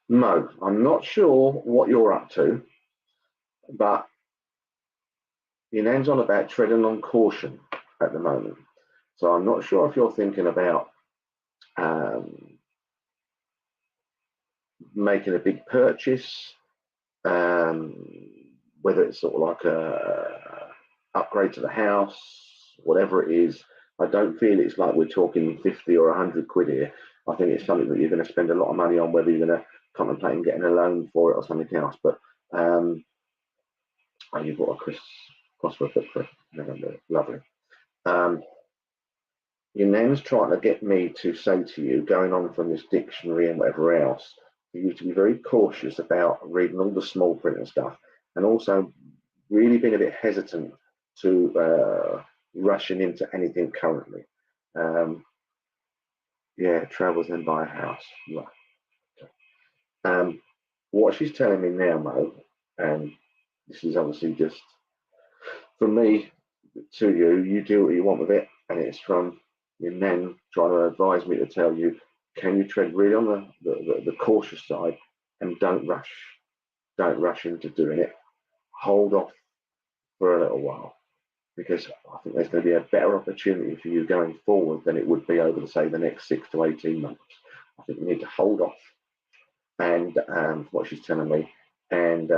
Speaker 2: Mo. I'm not sure what you're up to, but your nan's on about treading on caution at the moment. So I'm not sure if you're thinking about making a big purchase, whether it's sort of like a upgrade to the house, whatever it is. I don't feel it's like we're talking 50 or 100 quid here. I think it's something that you're going to spend a lot of money on, whether you're going to contemplate getting a loan for it or something else. But oh, you bought a crossword book for November. Lovely. Your nan's trying to get me to say to you, going on from this dictionary and whatever else, for you to be very cautious about reading all the small print and stuff, and also really being a bit hesitant to rushing into anything currently. Yeah, travels and buy a house. Right. What she's telling me now, Mo, and this is obviously just from me to you, you do what you want with it, and it's from your nan trying to advise me to tell you, can you tread really on the cautious side and don't rush into doing it. Hold off for a little while, because I think there's going to be a better opportunity for you going forward than it would be over, say, the next 6 to 18 months. I think you need to hold off, and what she's telling me, and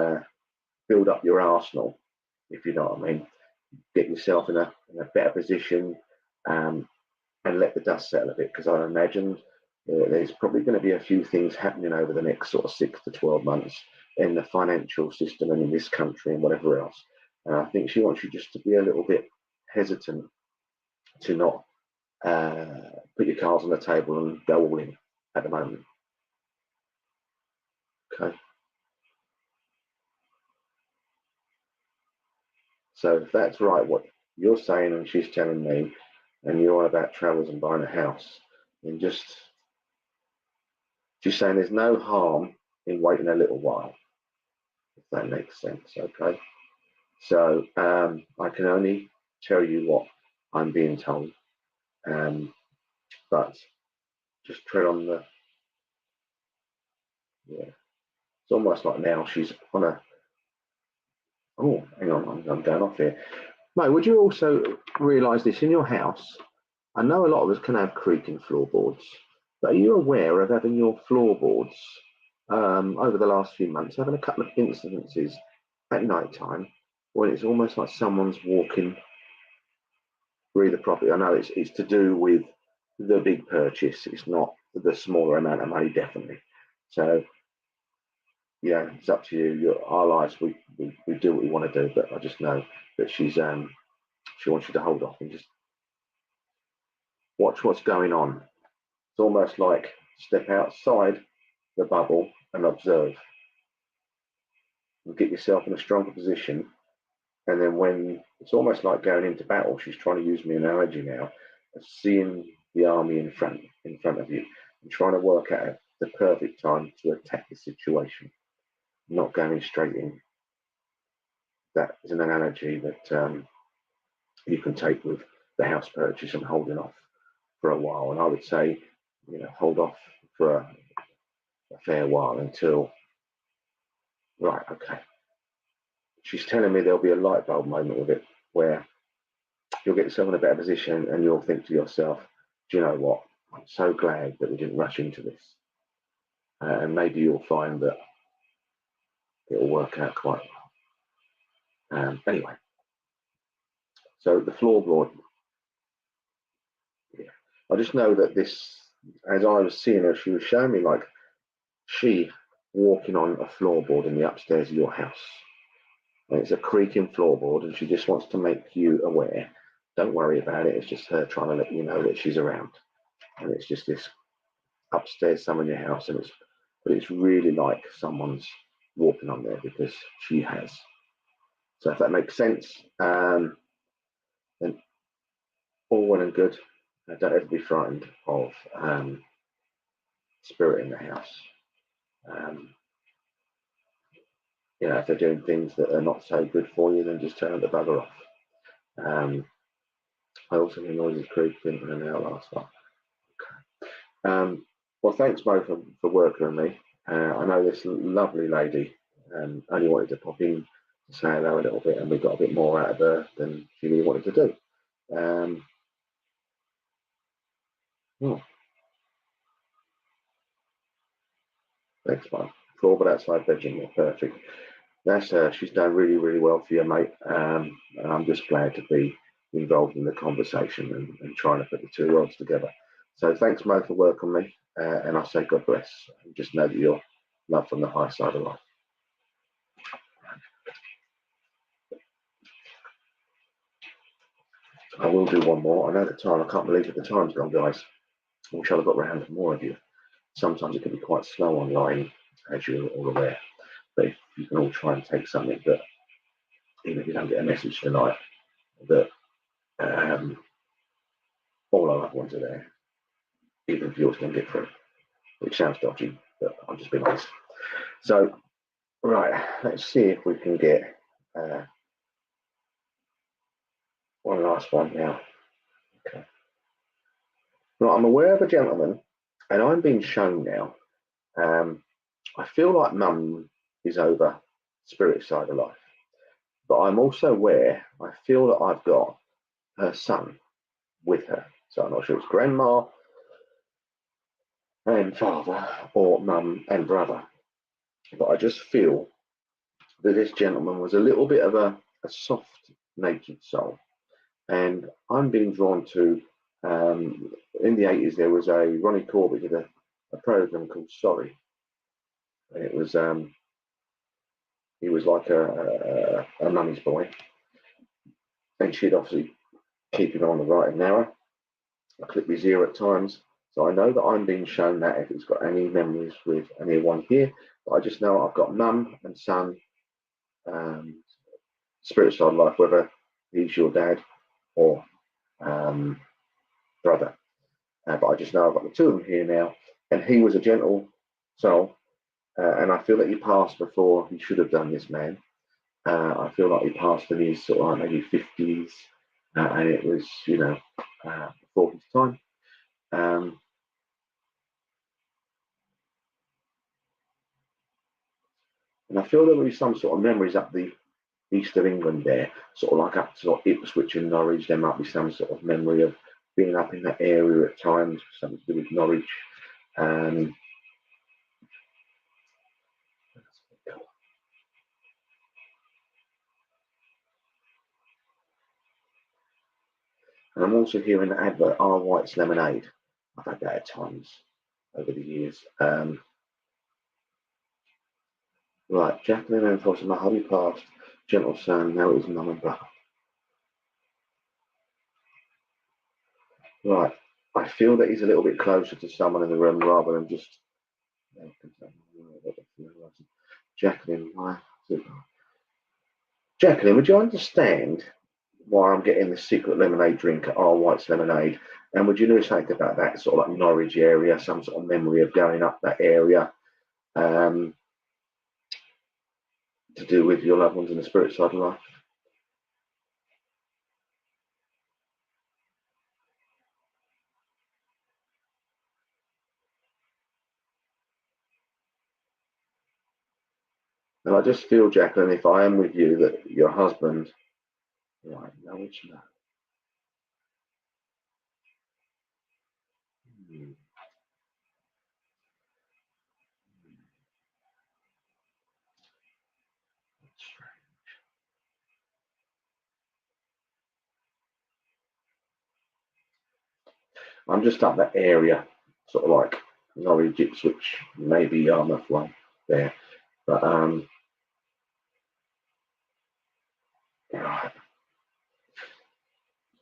Speaker 2: build up your arsenal, if you know what I mean. Get yourself in a better position, and let the dust settle a bit, because I imagine there's probably going to be a few things happening over the next sort of 6 to 12 months in the financial system and in this country and whatever else. And I think she wants you just to be a little bit hesitant to not put your cards on the table and go all in at the moment. Okay. So if that's right, what you're saying and she's telling me, and you're on about travels and buying a house, then she's saying there's no harm in waiting a little while, if that makes sense. Okay. So I can only tell you what I'm being told, but just tread on the, yeah. It's almost like now she's on a, oh, hang on, I'm going off here. Mate, would you also realise this in your house? I know a lot of us can have creaking floorboards, but are you aware of having your floorboards over the last few months, having a couple of incidences at night time when it's almost like someone's walking through the property? I know it's to do with the big purchase, it's not the smaller amount of money, definitely. So yeah, it's up to you. Our lives, we do what we want to do, but I just know that she wants you to hold off and just watch what's going on. It's almost like step outside the bubble and observe, and get yourself in a stronger position. And then when it's almost like going into battle, she's trying to use me analogy now of seeing the army in front of you and trying to work out the perfect time to attack the situation, not going straight in. That is an analogy that you can take with the house purchase and holding off for a while. And I would say, hold off for a fair while until, right, okay. She's telling me there'll be a light bulb moment with it where you'll get yourself in a better position and you'll think to yourself, do you know what? I'm so glad that we didn't rush into this. And maybe you'll find that it'll work out quite well. Anyway, so the floorboard, yeah. I just know that this, as I was seeing her, she was showing me like she walking on a floorboard in the upstairs of your house. And it's a creaking floorboard, and she just wants to make you aware. Don't worry about it. It's just her trying to let you know that she's around. And it's just this upstairs somewhere in your house, and it's really like someone's walking on there because she has. So if that makes sense, then all well and good. Don't ever be frightened of spirit in the house. If they're doing things that are not so good for you, then just turn the bugger off. I also hear noises creeping in and out last night. Well, thanks, Mo, for working on me. I know this lovely lady only wanted to pop in to say hello a little bit, and we got a bit more out of her than she really wanted to do. Thanks, Mo. Floor but outside bedroom, perfect. That's her. She's done really, really well for you, mate. And I'm just glad to be involved in the conversation and trying to put the two worlds together. So thanks, Mo, for working me. And I say God bless. And just know that you're loved from the high side of life. I will do one more. I know the time. I can't believe that the time's gone, guys. I wish I'd have got round to more of you. Sometimes it can be quite slow online, as you're all aware. But if you can all try and take something that, even if you don't get a message tonight, that all our loved ones are there, even if yours don't get through, which sounds dodgy, but I'm just being honest. So, right, let's see if we can get one last one now. Okay. Right, I'm aware of a gentleman, and I'm being shown now. I feel like Mum is over spirit side of life, but I'm also aware, I feel that I've got her son with her. So I'm not sure it's grandma and father or mum and brother, but I just feel that this gentleman was a little bit of a soft-natured soul, and I'm being drawn to. In the 80s, there was a Ronnie Corbett did a program called Sorry, and it was he was like a mummy's boy, and she'd obviously keep him on the right and narrow. I click his ear at times, so I know that I'm being shown that if it's got any memories with anyone here, but I just know I've got mum and son, spirit side life, whether he's your dad or brother. But I just know I've got the two of them here now, and he was a gentle soul, and I feel that he passed before he should have done, this man. I feel like he passed in his sort of like maybe 50s, and it was, before his time. And I feel there will be some sort of memories up the east of England there, sort of like up to sort of Ipswich and Norwich. There might be some sort of memory of being up in that area at times, something to do with Norwich. And I'm also hearing the advert, R. White's Lemonade. I've had that at times over the years. Right, Jacqueline and Foster, my hubby passed, gentle son, now it is mum and brother. Right, I feel that he's a little bit closer to someone in the room rather than just Jacqueline. Jacqueline, would you understand why I'm getting the secret lemonade drink at R. White's Lemonade? And would you know something about that sort of like Norwich area, some sort of memory of going up that area, to do with your loved ones in the spirit side of life? And I just feel, Jacqueline, if I am with you, that your husband, right, Norwich, no. I'm just up that area, sort of like Norwich, Ipswich, maybe Yarmouth way there. But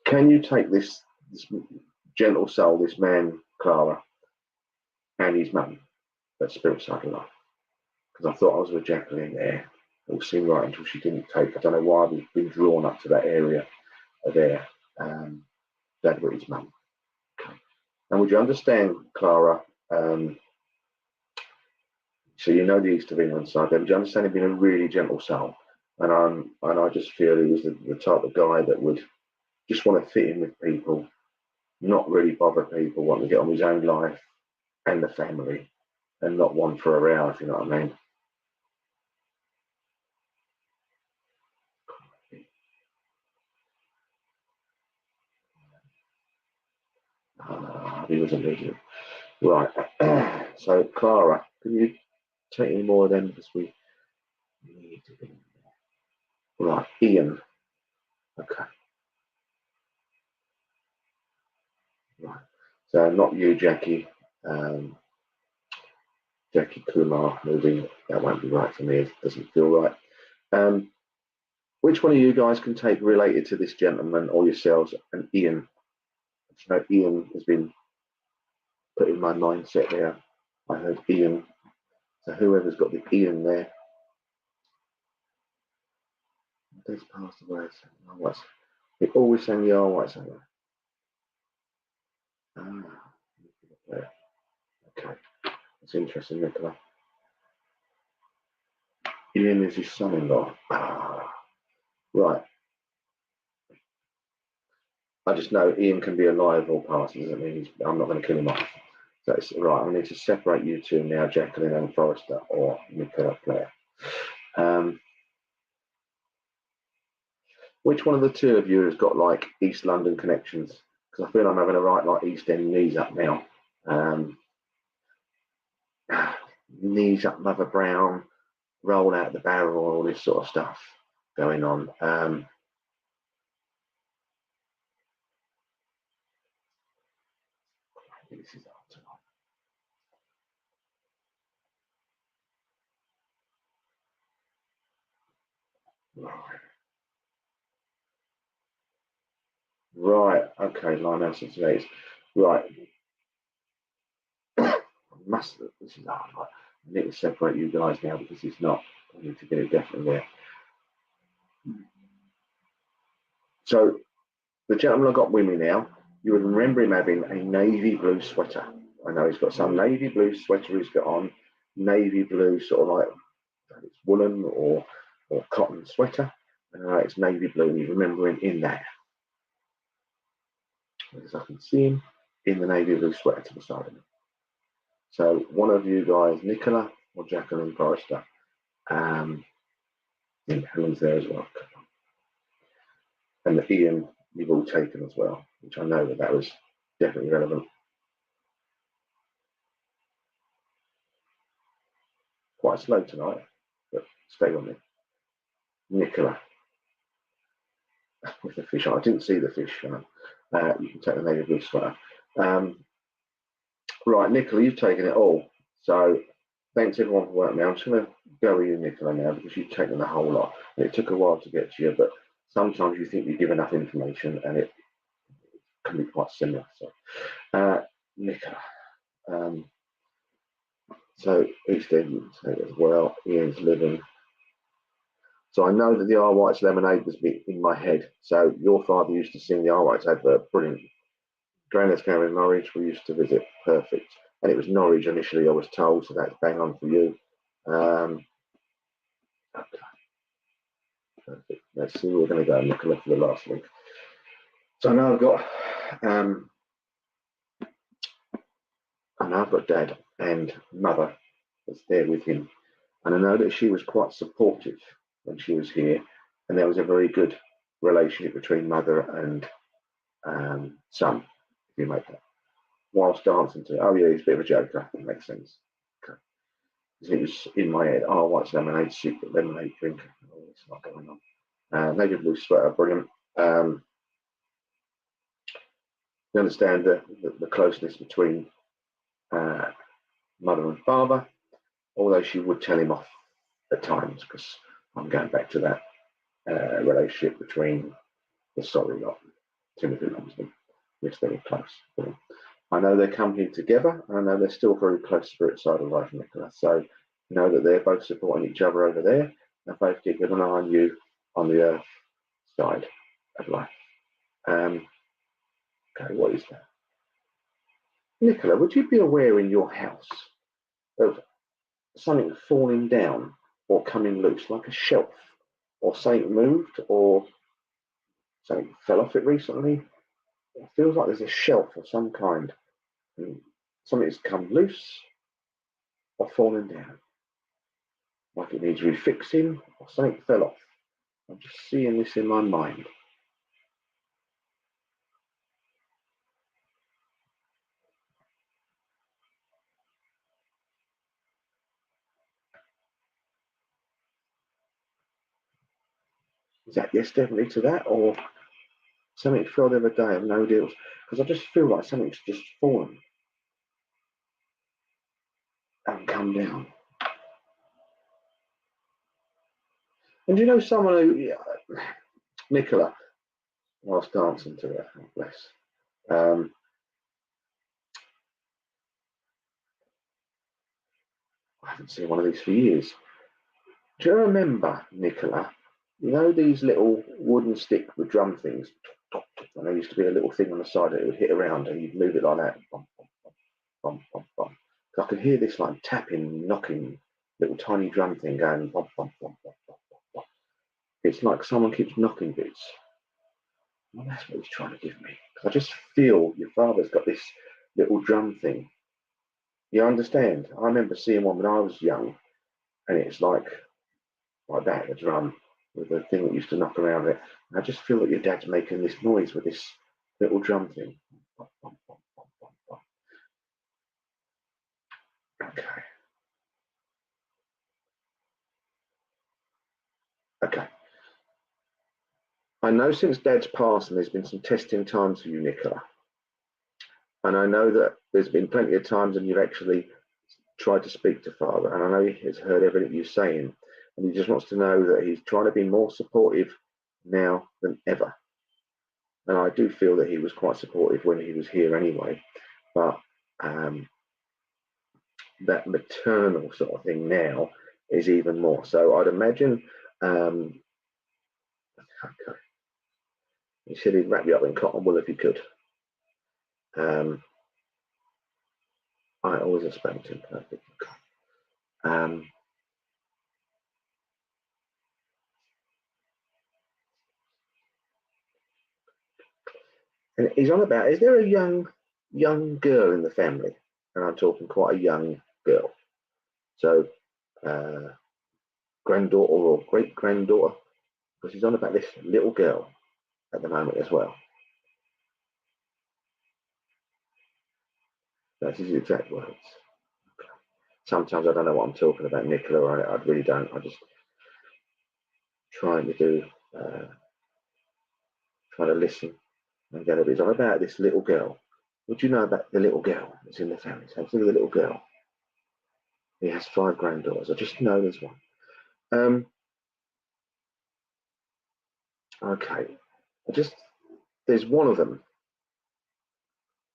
Speaker 2: can you take this gentle soul, this man, Clara, and his mum, that spirit side of life? Because I thought I was with Jacqueline there. It all seemed right until she didn't take. I don't know why we've been drawn up to that area there. Dad with his mum. Okay. And would you understand, Clara? So you know the East of England side there. Would you understand him being a really gentle soul? And I just feel he was the type of guy that would just want to fit in with people, not really bother people, want to get on with his own life and the family, and not one for a row, if you know what I mean. He was a legend. Right. So, Clara, can you take any more of them? Because Need to be there. Right, Ian. Okay. Right. So not you, Jackie. Jackie Kumar moving. That won't be right for me. It doesn't feel right. Which one of you guys can take related to this gentleman or yourselves and Ian? So Ian has been put in my mindset there. I heard Ian. So whoever's got the Ian there. He's passed away. He always sang the R White Sailor. Okay. That's interesting, Nicola. Ian is his son-in-law. Right. I just know Ian can be alive or past. Doesn't mean I'm not going to kill him off. So it's right. I need to separate you two now, Jacqueline and Forrester, or Nicola Clare. Which one of the two of you has got like East London connections? Because I feel I'm having a right like East End knees up now. Knees up, Mother Brown, roll out the barrel, all this sort of stuff going on. This is hard tonight. Right. Okay. Line out of today's. Right. This is hard. Right. I need to separate you guys now because it's not. I need to get it definitely there. So the gentleman I got with me now, you would remember him having a navy blue sweater. I know he's got some navy blue sweater he's got on, navy blue sort of like it's woolen or cotton sweater. And I know it's navy blue, and you remember him in that. Because I can see him in the navy blue sweater to the side of him. So one of you guys, Nicola or Jacqueline Forrester, and Helen's there as well. And the Ian you've all taken as well, which I know that was definitely relevant. Quite slow tonight, but stay on me. Nicola with the fish on. I didn't see the fish. You can take the navy blue sweater. Right, Nicola, you've taken it all. So thanks everyone for working now. I'm just going to go with you, Nicola, now because you've taken the whole lot. And it took a while to get to you, but sometimes you think you give enough information and it can be quite similar. So, Nicola. So East End you can take it as well. Ian's living. So I know that the R. White's Lemonade was in my head. So your father used to sing the R. White's advert. Brilliant. Granda's going in Norwich. We used to visit. Perfect. And it was Norwich initially, I was told. So that's bang on for you. Okay. Perfect. Let's see where we're going to go, Nicola, for the last week. So now I've got Dad and Mother that's there with him. And I know that she was quite supportive when she was here. And there was a very good relationship between Mother and son, if you make that. Whilst dancing to, oh yeah, he's a bit of a joker. It makes sense. Okay. It was in my head, oh, White's Lemonade, secret lemonade drink. Oh, it's not going on. Navy blue sweater, brilliant. You understand the closeness between Mother and Father, although she would tell him off at times because I'm going back to that relationship between the sorry lot, Timothy loves them. It's very close. I know they're coming together, and I know they're still very close spirit side of life, Nicola. So you know that they're both supporting each other over there, and both keeping an eye on you on the earth side of life. Okay, what is that? Nicola, would you be aware in your house of something falling down or coming loose, like a shelf, or something moved, or something fell off it recently? It feels like there's a shelf of some kind, and something's come loose or fallen down, like it needs refixing or something fell off. I'm just seeing this in my mind. that yes, definitely to that, or something fell the other day of no deals? Because I just feel like something's just fallen and come down. And you know someone who, Nicola, whilst dancing to her, bless. I haven't seen one of these for years. Do you remember, Nicola? You know these little wooden stick with drum things? And there used to be a little thing on the side that it would hit around and you'd move it like that. Bum, bum, bum, bum, bum, bum. So I could hear this like tapping, knocking, little tiny drum thing going bum, bum, bum, bum, bum, bum, bum. It's like someone keeps knocking bits. Well, that's what he's trying to give me. I just feel your father's got this little drum thing. You understand? I remember seeing one when I was young, and it's like that, the drum with the thing that used to knock around it. And I just feel that your dad's making this noise with this little drum thing. Okay. Okay. I know since Dad's passed, and there's been some testing times for you, Nicola. And I know that there's been plenty of times when you've actually tried to speak to Father, and I know he has heard everything you're saying, and he just wants to know that he's trying to be more supportive now than ever. And I do feel that he was quite supportive when he was here anyway, but that maternal sort of thing now is even more. So I'd imagine, okay. He said he'd wrap you up in cotton wool if he could. I always expect him perfect. And he's on about, is there a young girl in the family? And I'm talking quite a young girl. So granddaughter or great granddaughter, because he's on about this little girl at the moment as well. That's his exact words. Sometimes I don't know what I'm talking about, Nicola. I really don't. I just trying to listen and get it. It's on about this little girl. What do you know about the little girl that's in the family? So it's the little girl. He has 5 granddaughters. I just know there's one. Okay. There's one of them.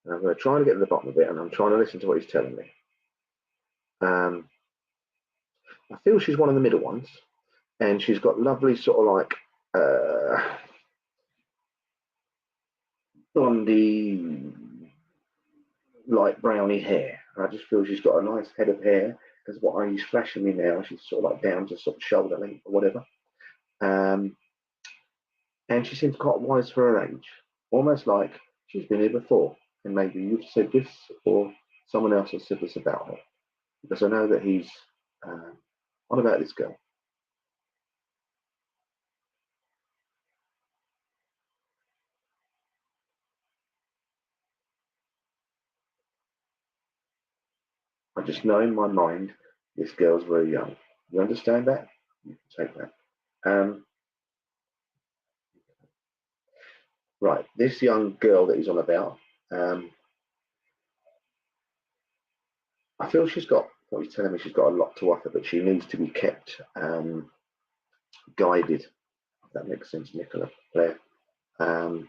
Speaker 2: And I'm going to try and get to the bottom of it, and I'm trying to listen to what he's telling me. I feel she's one of the middle ones, and she's got lovely sort of like blondie, light browny hair. And I just feel she's got a nice head of hair, because what he's flashing me now, she's sort of like down to sort of shoulder length or whatever. And she seems quite wise for her age, almost like she's been here before, and maybe you've said this or someone else has said this about her, because I know that he's on about this girl. I just know in my mind this girl's very young. You understand that? You can take that. Right, this young girl that he's on about, I feel she's got, what he's telling me, she's got a lot to offer, but she needs to be kept guided, if that makes sense, Nicola, Claire. I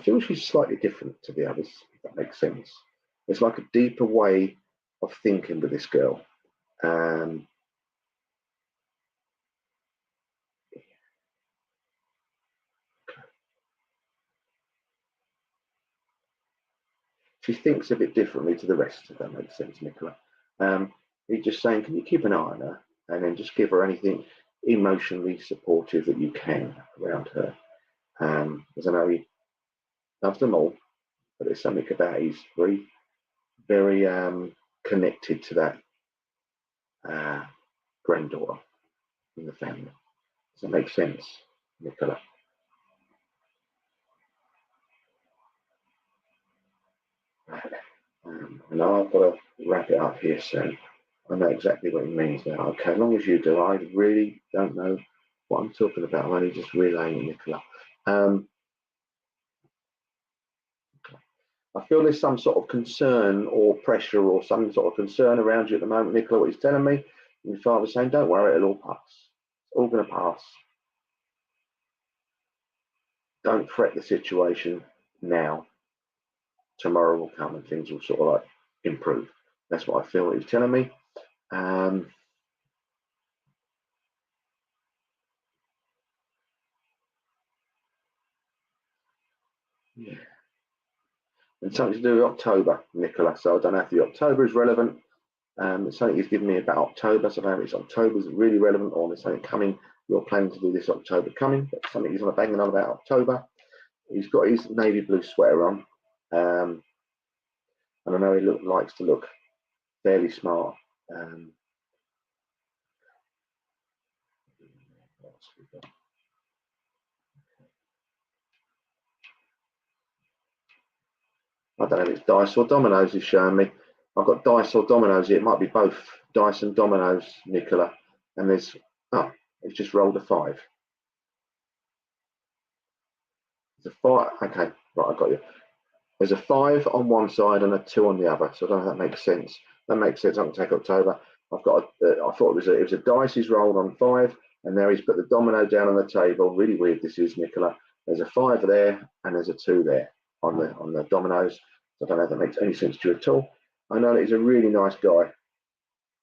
Speaker 2: feel she's slightly different to the others, if that makes sense. It's like a deeper way of thinking with this girl. She thinks a bit differently to the rest, if that makes sense, Nicola. He's just saying, can you keep an eye on her and then just give her anything emotionally supportive that you can around her? Because I know he loves them all, but there's something about he's very, very connected to that granddaughter in the family. Does that make sense, Nicola? I know I've got to wrap it up here soon. I know exactly what he means now. Okay, as long as you do, I really don't know what I'm talking about. I'm only just relaying it, Nicola. I feel there's some sort of concern or pressure or some sort of concern around you at the moment, Nicola, what he's telling me. And your father's saying, don't worry, it'll all pass. It's all going to pass. Don't fret the situation now. Tomorrow will come and things will sort of like improve. That's what I feel he's telling me. Yeah. And something to do with October, Nicola. So I don't know if the October is relevant. It's something he's given me about October. So I don't know if it's October is really relevant or there's something coming. You're planning to do this October coming, but something he's on a banging on about October. He's got his navy blue sweater on. And I know he likes to look fairly smart. I don't know if it's dice or dominoes he's showing me. I've got dice or dominoes here. It might be both dice and dominoes, Nicola. And there's, oh, it's just rolled a 5. It's a 5. Okay, right, I got you. There's a 5 on one side and a 2 on the other. So I don't know if that makes sense. That makes sense. I can take October. I've got. I thought it was a dice he's rolled on 5, and now he's put the domino down on the table. Really weird. This is, Nicola. There's a 5 there and there's a 2 there on the dominoes. So I don't know if that makes any sense to you at all. I know that he's a really nice guy,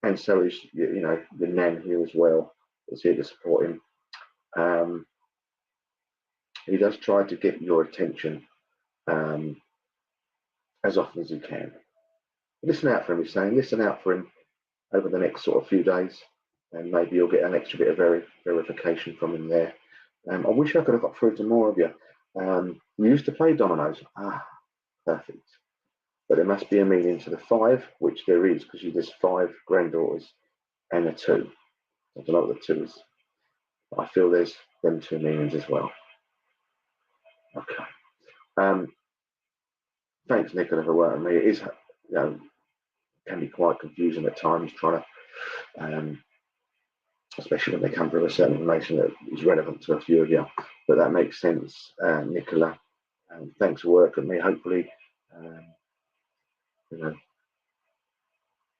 Speaker 2: and so is the nan here as well. Is here to support him. He does try to get your attention as often as he can. Listen out for him. He's saying, listen out for him over the next sort of few days, and maybe you'll get an extra bit of verification from him there. I wish I could have got through to more of you. We used to play dominoes. Perfect. But there must be a meaning to the 5, which there is, because there's 5 granddaughters and a 2. I don't know what the 2 is. But I feel there's them 2 meanings as well. Okay. Thanks, Nicola, for working with me. It is, can be quite confusing at times trying to, especially when they come through a certain information that is relevant to a few of you. But that makes sense, Nicola. Thanks for working with me. Hopefully,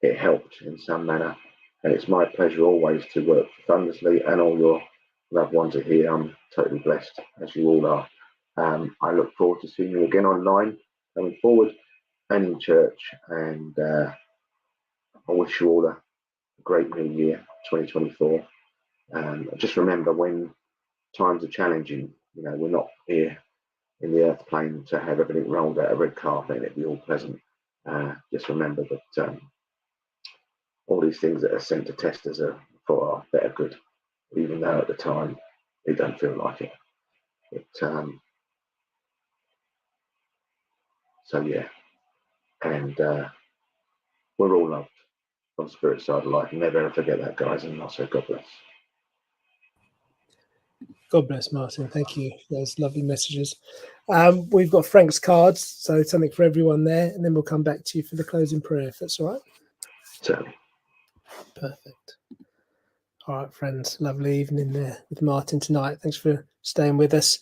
Speaker 2: it helped in some manner. And it's my pleasure always to work for Thundersley, and all your loved ones are here. I'm totally blessed, as you all are. I look forward to seeing you again online going forward and in church. And I wish you all a great new year, 2024. Just remember, when times are challenging, we're not here in the earth plane to have everything rolled out a red carpet and it be all pleasant. Just remember that all these things that are sent to test us are for our better good, even though at the time it don't feel like it. So yeah, and we're all loved on Spirit Side of Life. Never ever forget that, guys, and also God bless.
Speaker 1: God bless, Martin. Thank you. Those lovely messages. We've got Frank's cards, so something for everyone there, and then we'll come back to you for the closing prayer, if that's all right.
Speaker 2: Certainly.
Speaker 1: Perfect. All right, friends. Lovely evening there with Martin tonight. Thanks for staying with us.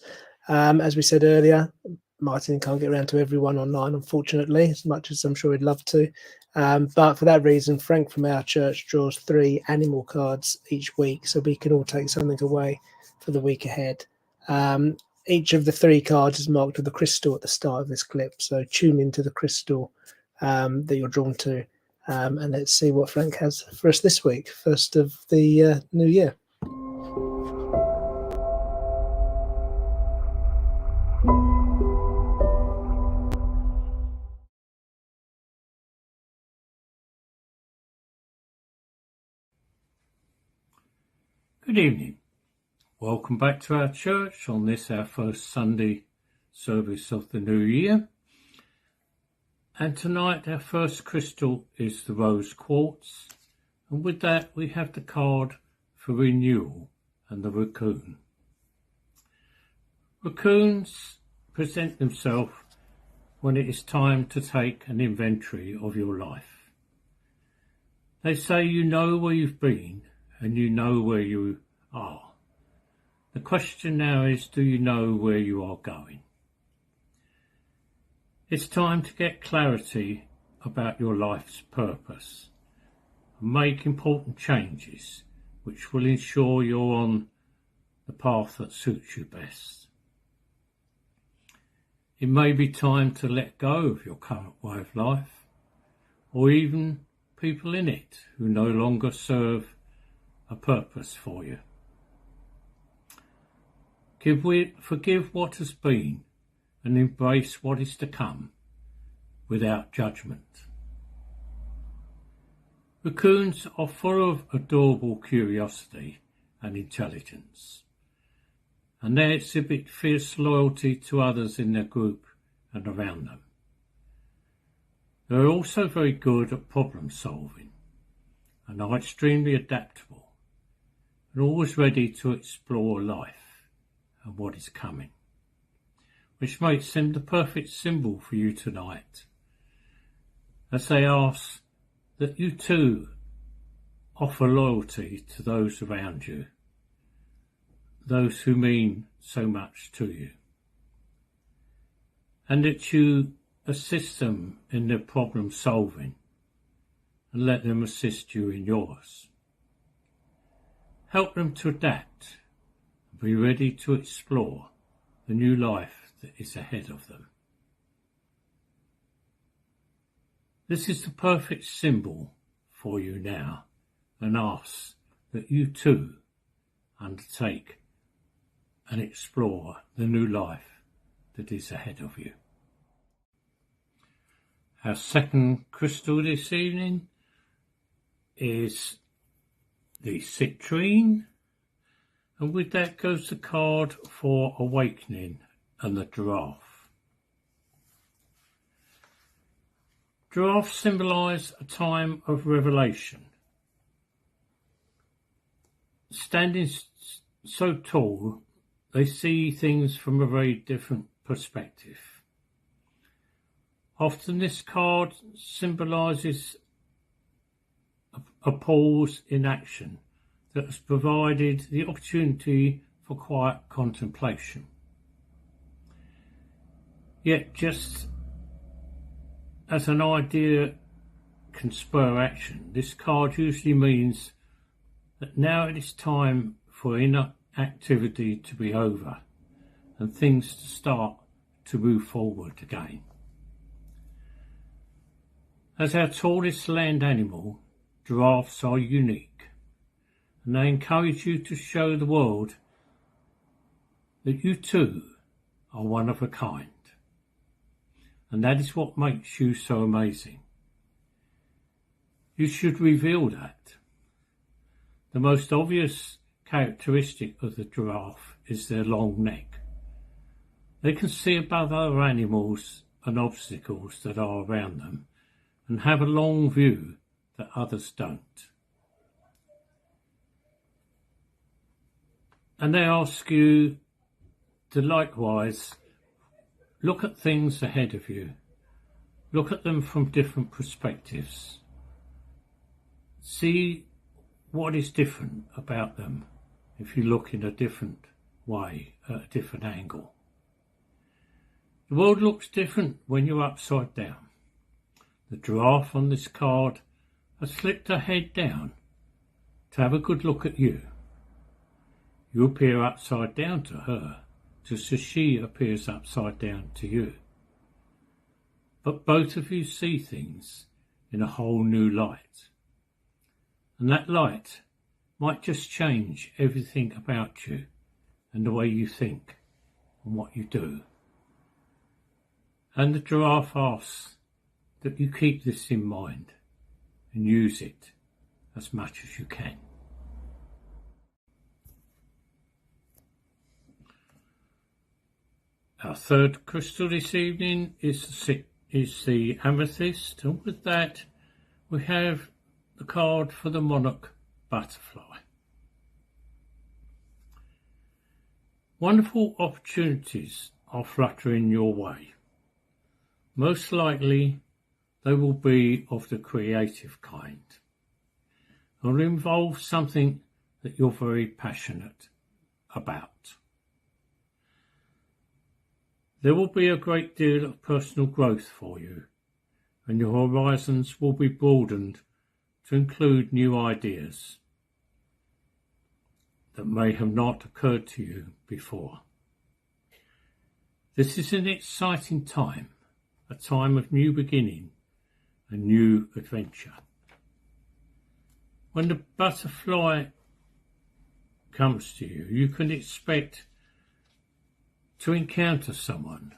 Speaker 1: As we said earlier, Martin can't get around to everyone online, unfortunately, as much as I'm sure he'd love to. But for that reason, Frank from our church draws 3 animal cards each week, so we can all take something away for the week ahead. Each of the 3 cards is marked with a crystal at the start of this clip, so tune into the crystal that you're drawn to, and let's see what Frank has for us this week, first of the new year.
Speaker 4: Good evening. Welcome back to our church on this, our first Sunday service of the new year. And tonight our first crystal is the rose quartz. And with that we have the card for renewal and the raccoon. Raccoons present themselves when it is time to take an inventory of your life. They say you know where you've been and you know where you are. The question now is, do you know where you are going? It's time to get clarity about your life's purpose and make important changes which will ensure you're on the path that suits you best. It may be time to let go of your current way of life, or even people in it who no longer serve a purpose for you. Forgive what has been and embrace what is to come without judgment. Raccoons are full of adorable curiosity and intelligence, and they exhibit fierce loyalty to others in their group and around them. They are also very good at problem solving and are extremely adaptable and always ready to explore life and what is coming, which makes them the perfect symbol for you tonight, as they ask that you too offer loyalty to those around you, those who mean so much to you, and that you assist them in their problem solving and let them assist you in yours. Help them to adapt and be ready to explore the new life that is ahead of them. This is the perfect symbol for you now, and asks that you too undertake and explore the new life that is ahead of you. Our second crystal this evening is the citrine, and with that goes the card for awakening and the giraffe. Giraffes symbolise a time of revelation. Standing so tall, they see things from a very different perspective. Often this card symbolises a pause in action that has provided the opportunity for quiet contemplation. Yet just as an idea can spur action, this card usually means that now it is time for inactivity to be over and things to start to move forward again. As our tallest land animal, giraffes are unique, and they encourage you to show the world that you too are one of a kind. And that is what makes you so amazing. You should reveal that. The most obvious characteristic of the giraffe is their long neck. They can see above other animals and obstacles that are around them and have a long view that others don't. And they ask you to likewise look at things ahead of you. Look at them from different perspectives. See what is different about them if you look in a different way, at a different angle. The world looks different when you're upside down. The giraffe on this card has slipped her head down to have a good look at you. You appear upside down to her, just as she appears upside down to you. But both of you see things in a whole new light. And that light might just change everything about you and the way you think and what you do. And the giraffe asks that you keep this in mind and use it as much as you can. Our third crystal this evening is the amethyst, and with that we have the card for the monarch butterfly. Wonderful opportunities are fluttering your way. Most likely they will be of the creative kind and will involve something that you're very passionate about. There will be a great deal of personal growth for you, and your horizons will be broadened to include new ideas that may have not occurred to you before. This is an exciting time, a time of new beginning and new adventure. When the butterfly comes to you, you can expect to encounter someone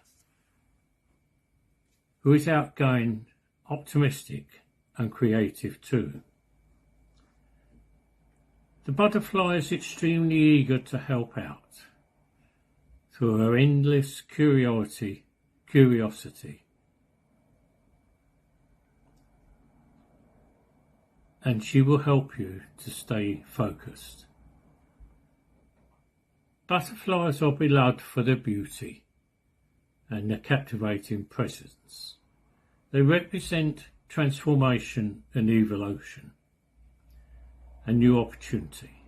Speaker 4: who is outgoing, optimistic and creative too. The butterfly is extremely eager to help out through her endless curiosity, and she will help you to stay focused. Butterflies are beloved for their beauty and their captivating presence. They represent transformation and evolution and new opportunity.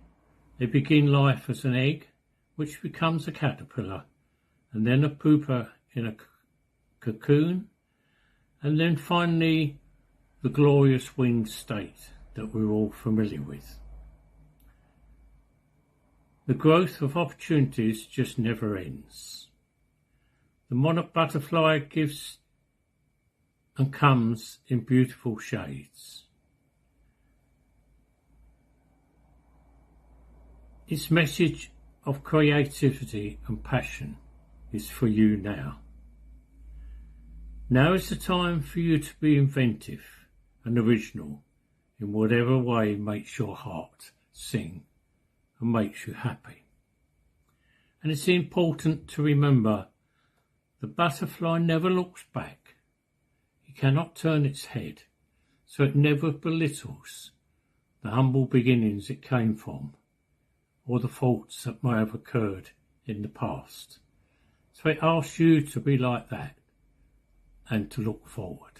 Speaker 4: They begin life as an egg, which becomes a caterpillar, and then a pupa in a cocoon, and then finally the glorious winged state that we're all familiar with. The growth of opportunities just never ends. The monarch butterfly gives and comes in beautiful shades. Its message of creativity and passion is for you now. Now is the time for you to be inventive and original in whatever way makes your heart sing and makes you happy. And it's important to remember the butterfly never looks back. It cannot turn its head, so it never belittles the humble beginnings it came from, or the faults that may have occurred in the past. So it asks you to be like that and to look forward.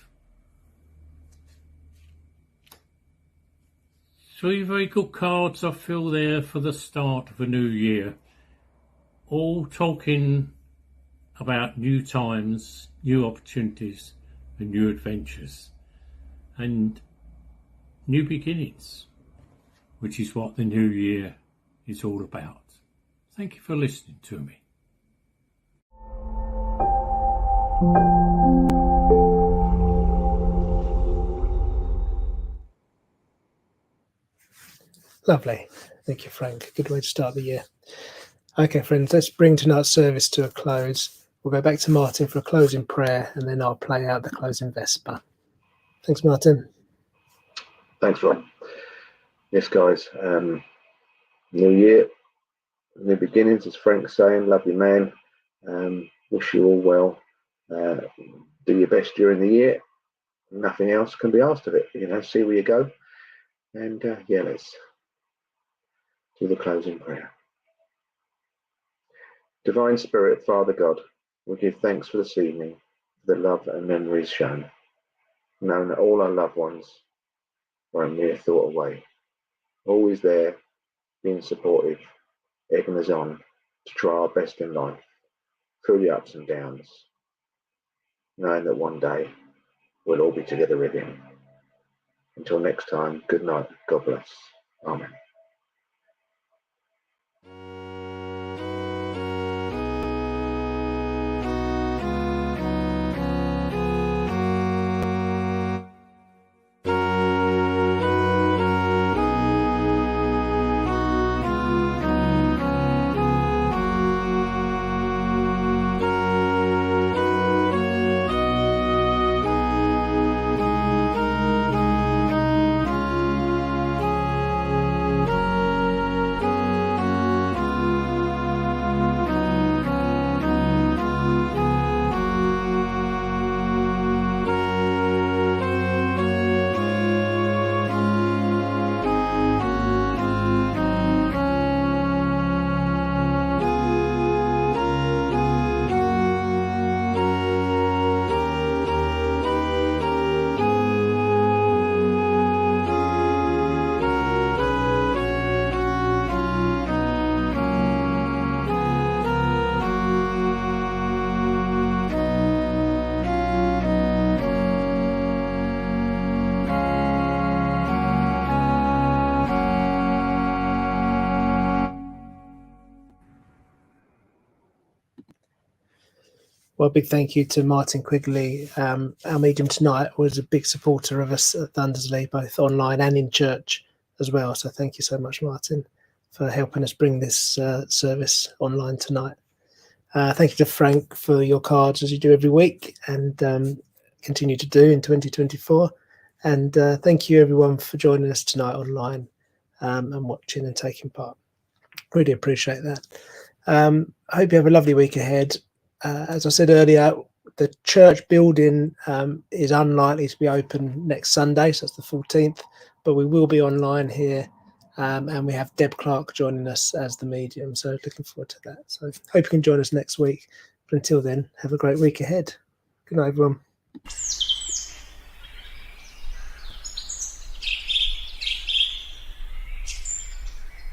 Speaker 4: 3 very good cards I feel there for the start of a new year, all talking about new times, new opportunities and new adventures and new beginnings, which is what the new year is all about. Thank you for listening to me.
Speaker 1: Lovely. Thank you, Frank. Good way to start the year. Okay, friends, let's bring tonight's service to a close. We'll go back to Martin for a closing prayer, and then I'll play out the closing Vesper. Thanks, Martin.
Speaker 2: Thanks, Rob. Yes, guys. New year, new beginnings, as Frank's saying. Love you, man. Wish you all well. Do your best during the year. Nothing else can be asked of it. See where you go. And let's do the closing prayer. Divine Spirit, Father God, we give thanks for this evening, for the love and memories shown, knowing that all our loved ones are a mere thought away, always there, being supportive, egging us on to try our best in life, through the ups and downs, knowing that one day we'll all be together again. Until next time, good night, God bless. Amen.
Speaker 1: Well, a big thank you to Martin Quigley. Our medium tonight was a big supporter of us at Thundersley, both online and in church as well. So thank you so much, Martin, for helping us bring this service online tonight. Thank you to Frank for your cards, as you do every week, and continue to do in 2024. And thank you, everyone, for joining us tonight online and watching and taking part. Really appreciate that. I hope you have a lovely week ahead. As I said earlier, the church building is unlikely to be open next Sunday, so that's the 14th, but we will be online here, and we have Deb Clark joining us as the medium, so looking forward to that. So hope you can join us next week, but until then, have a great week ahead. Good night, everyone.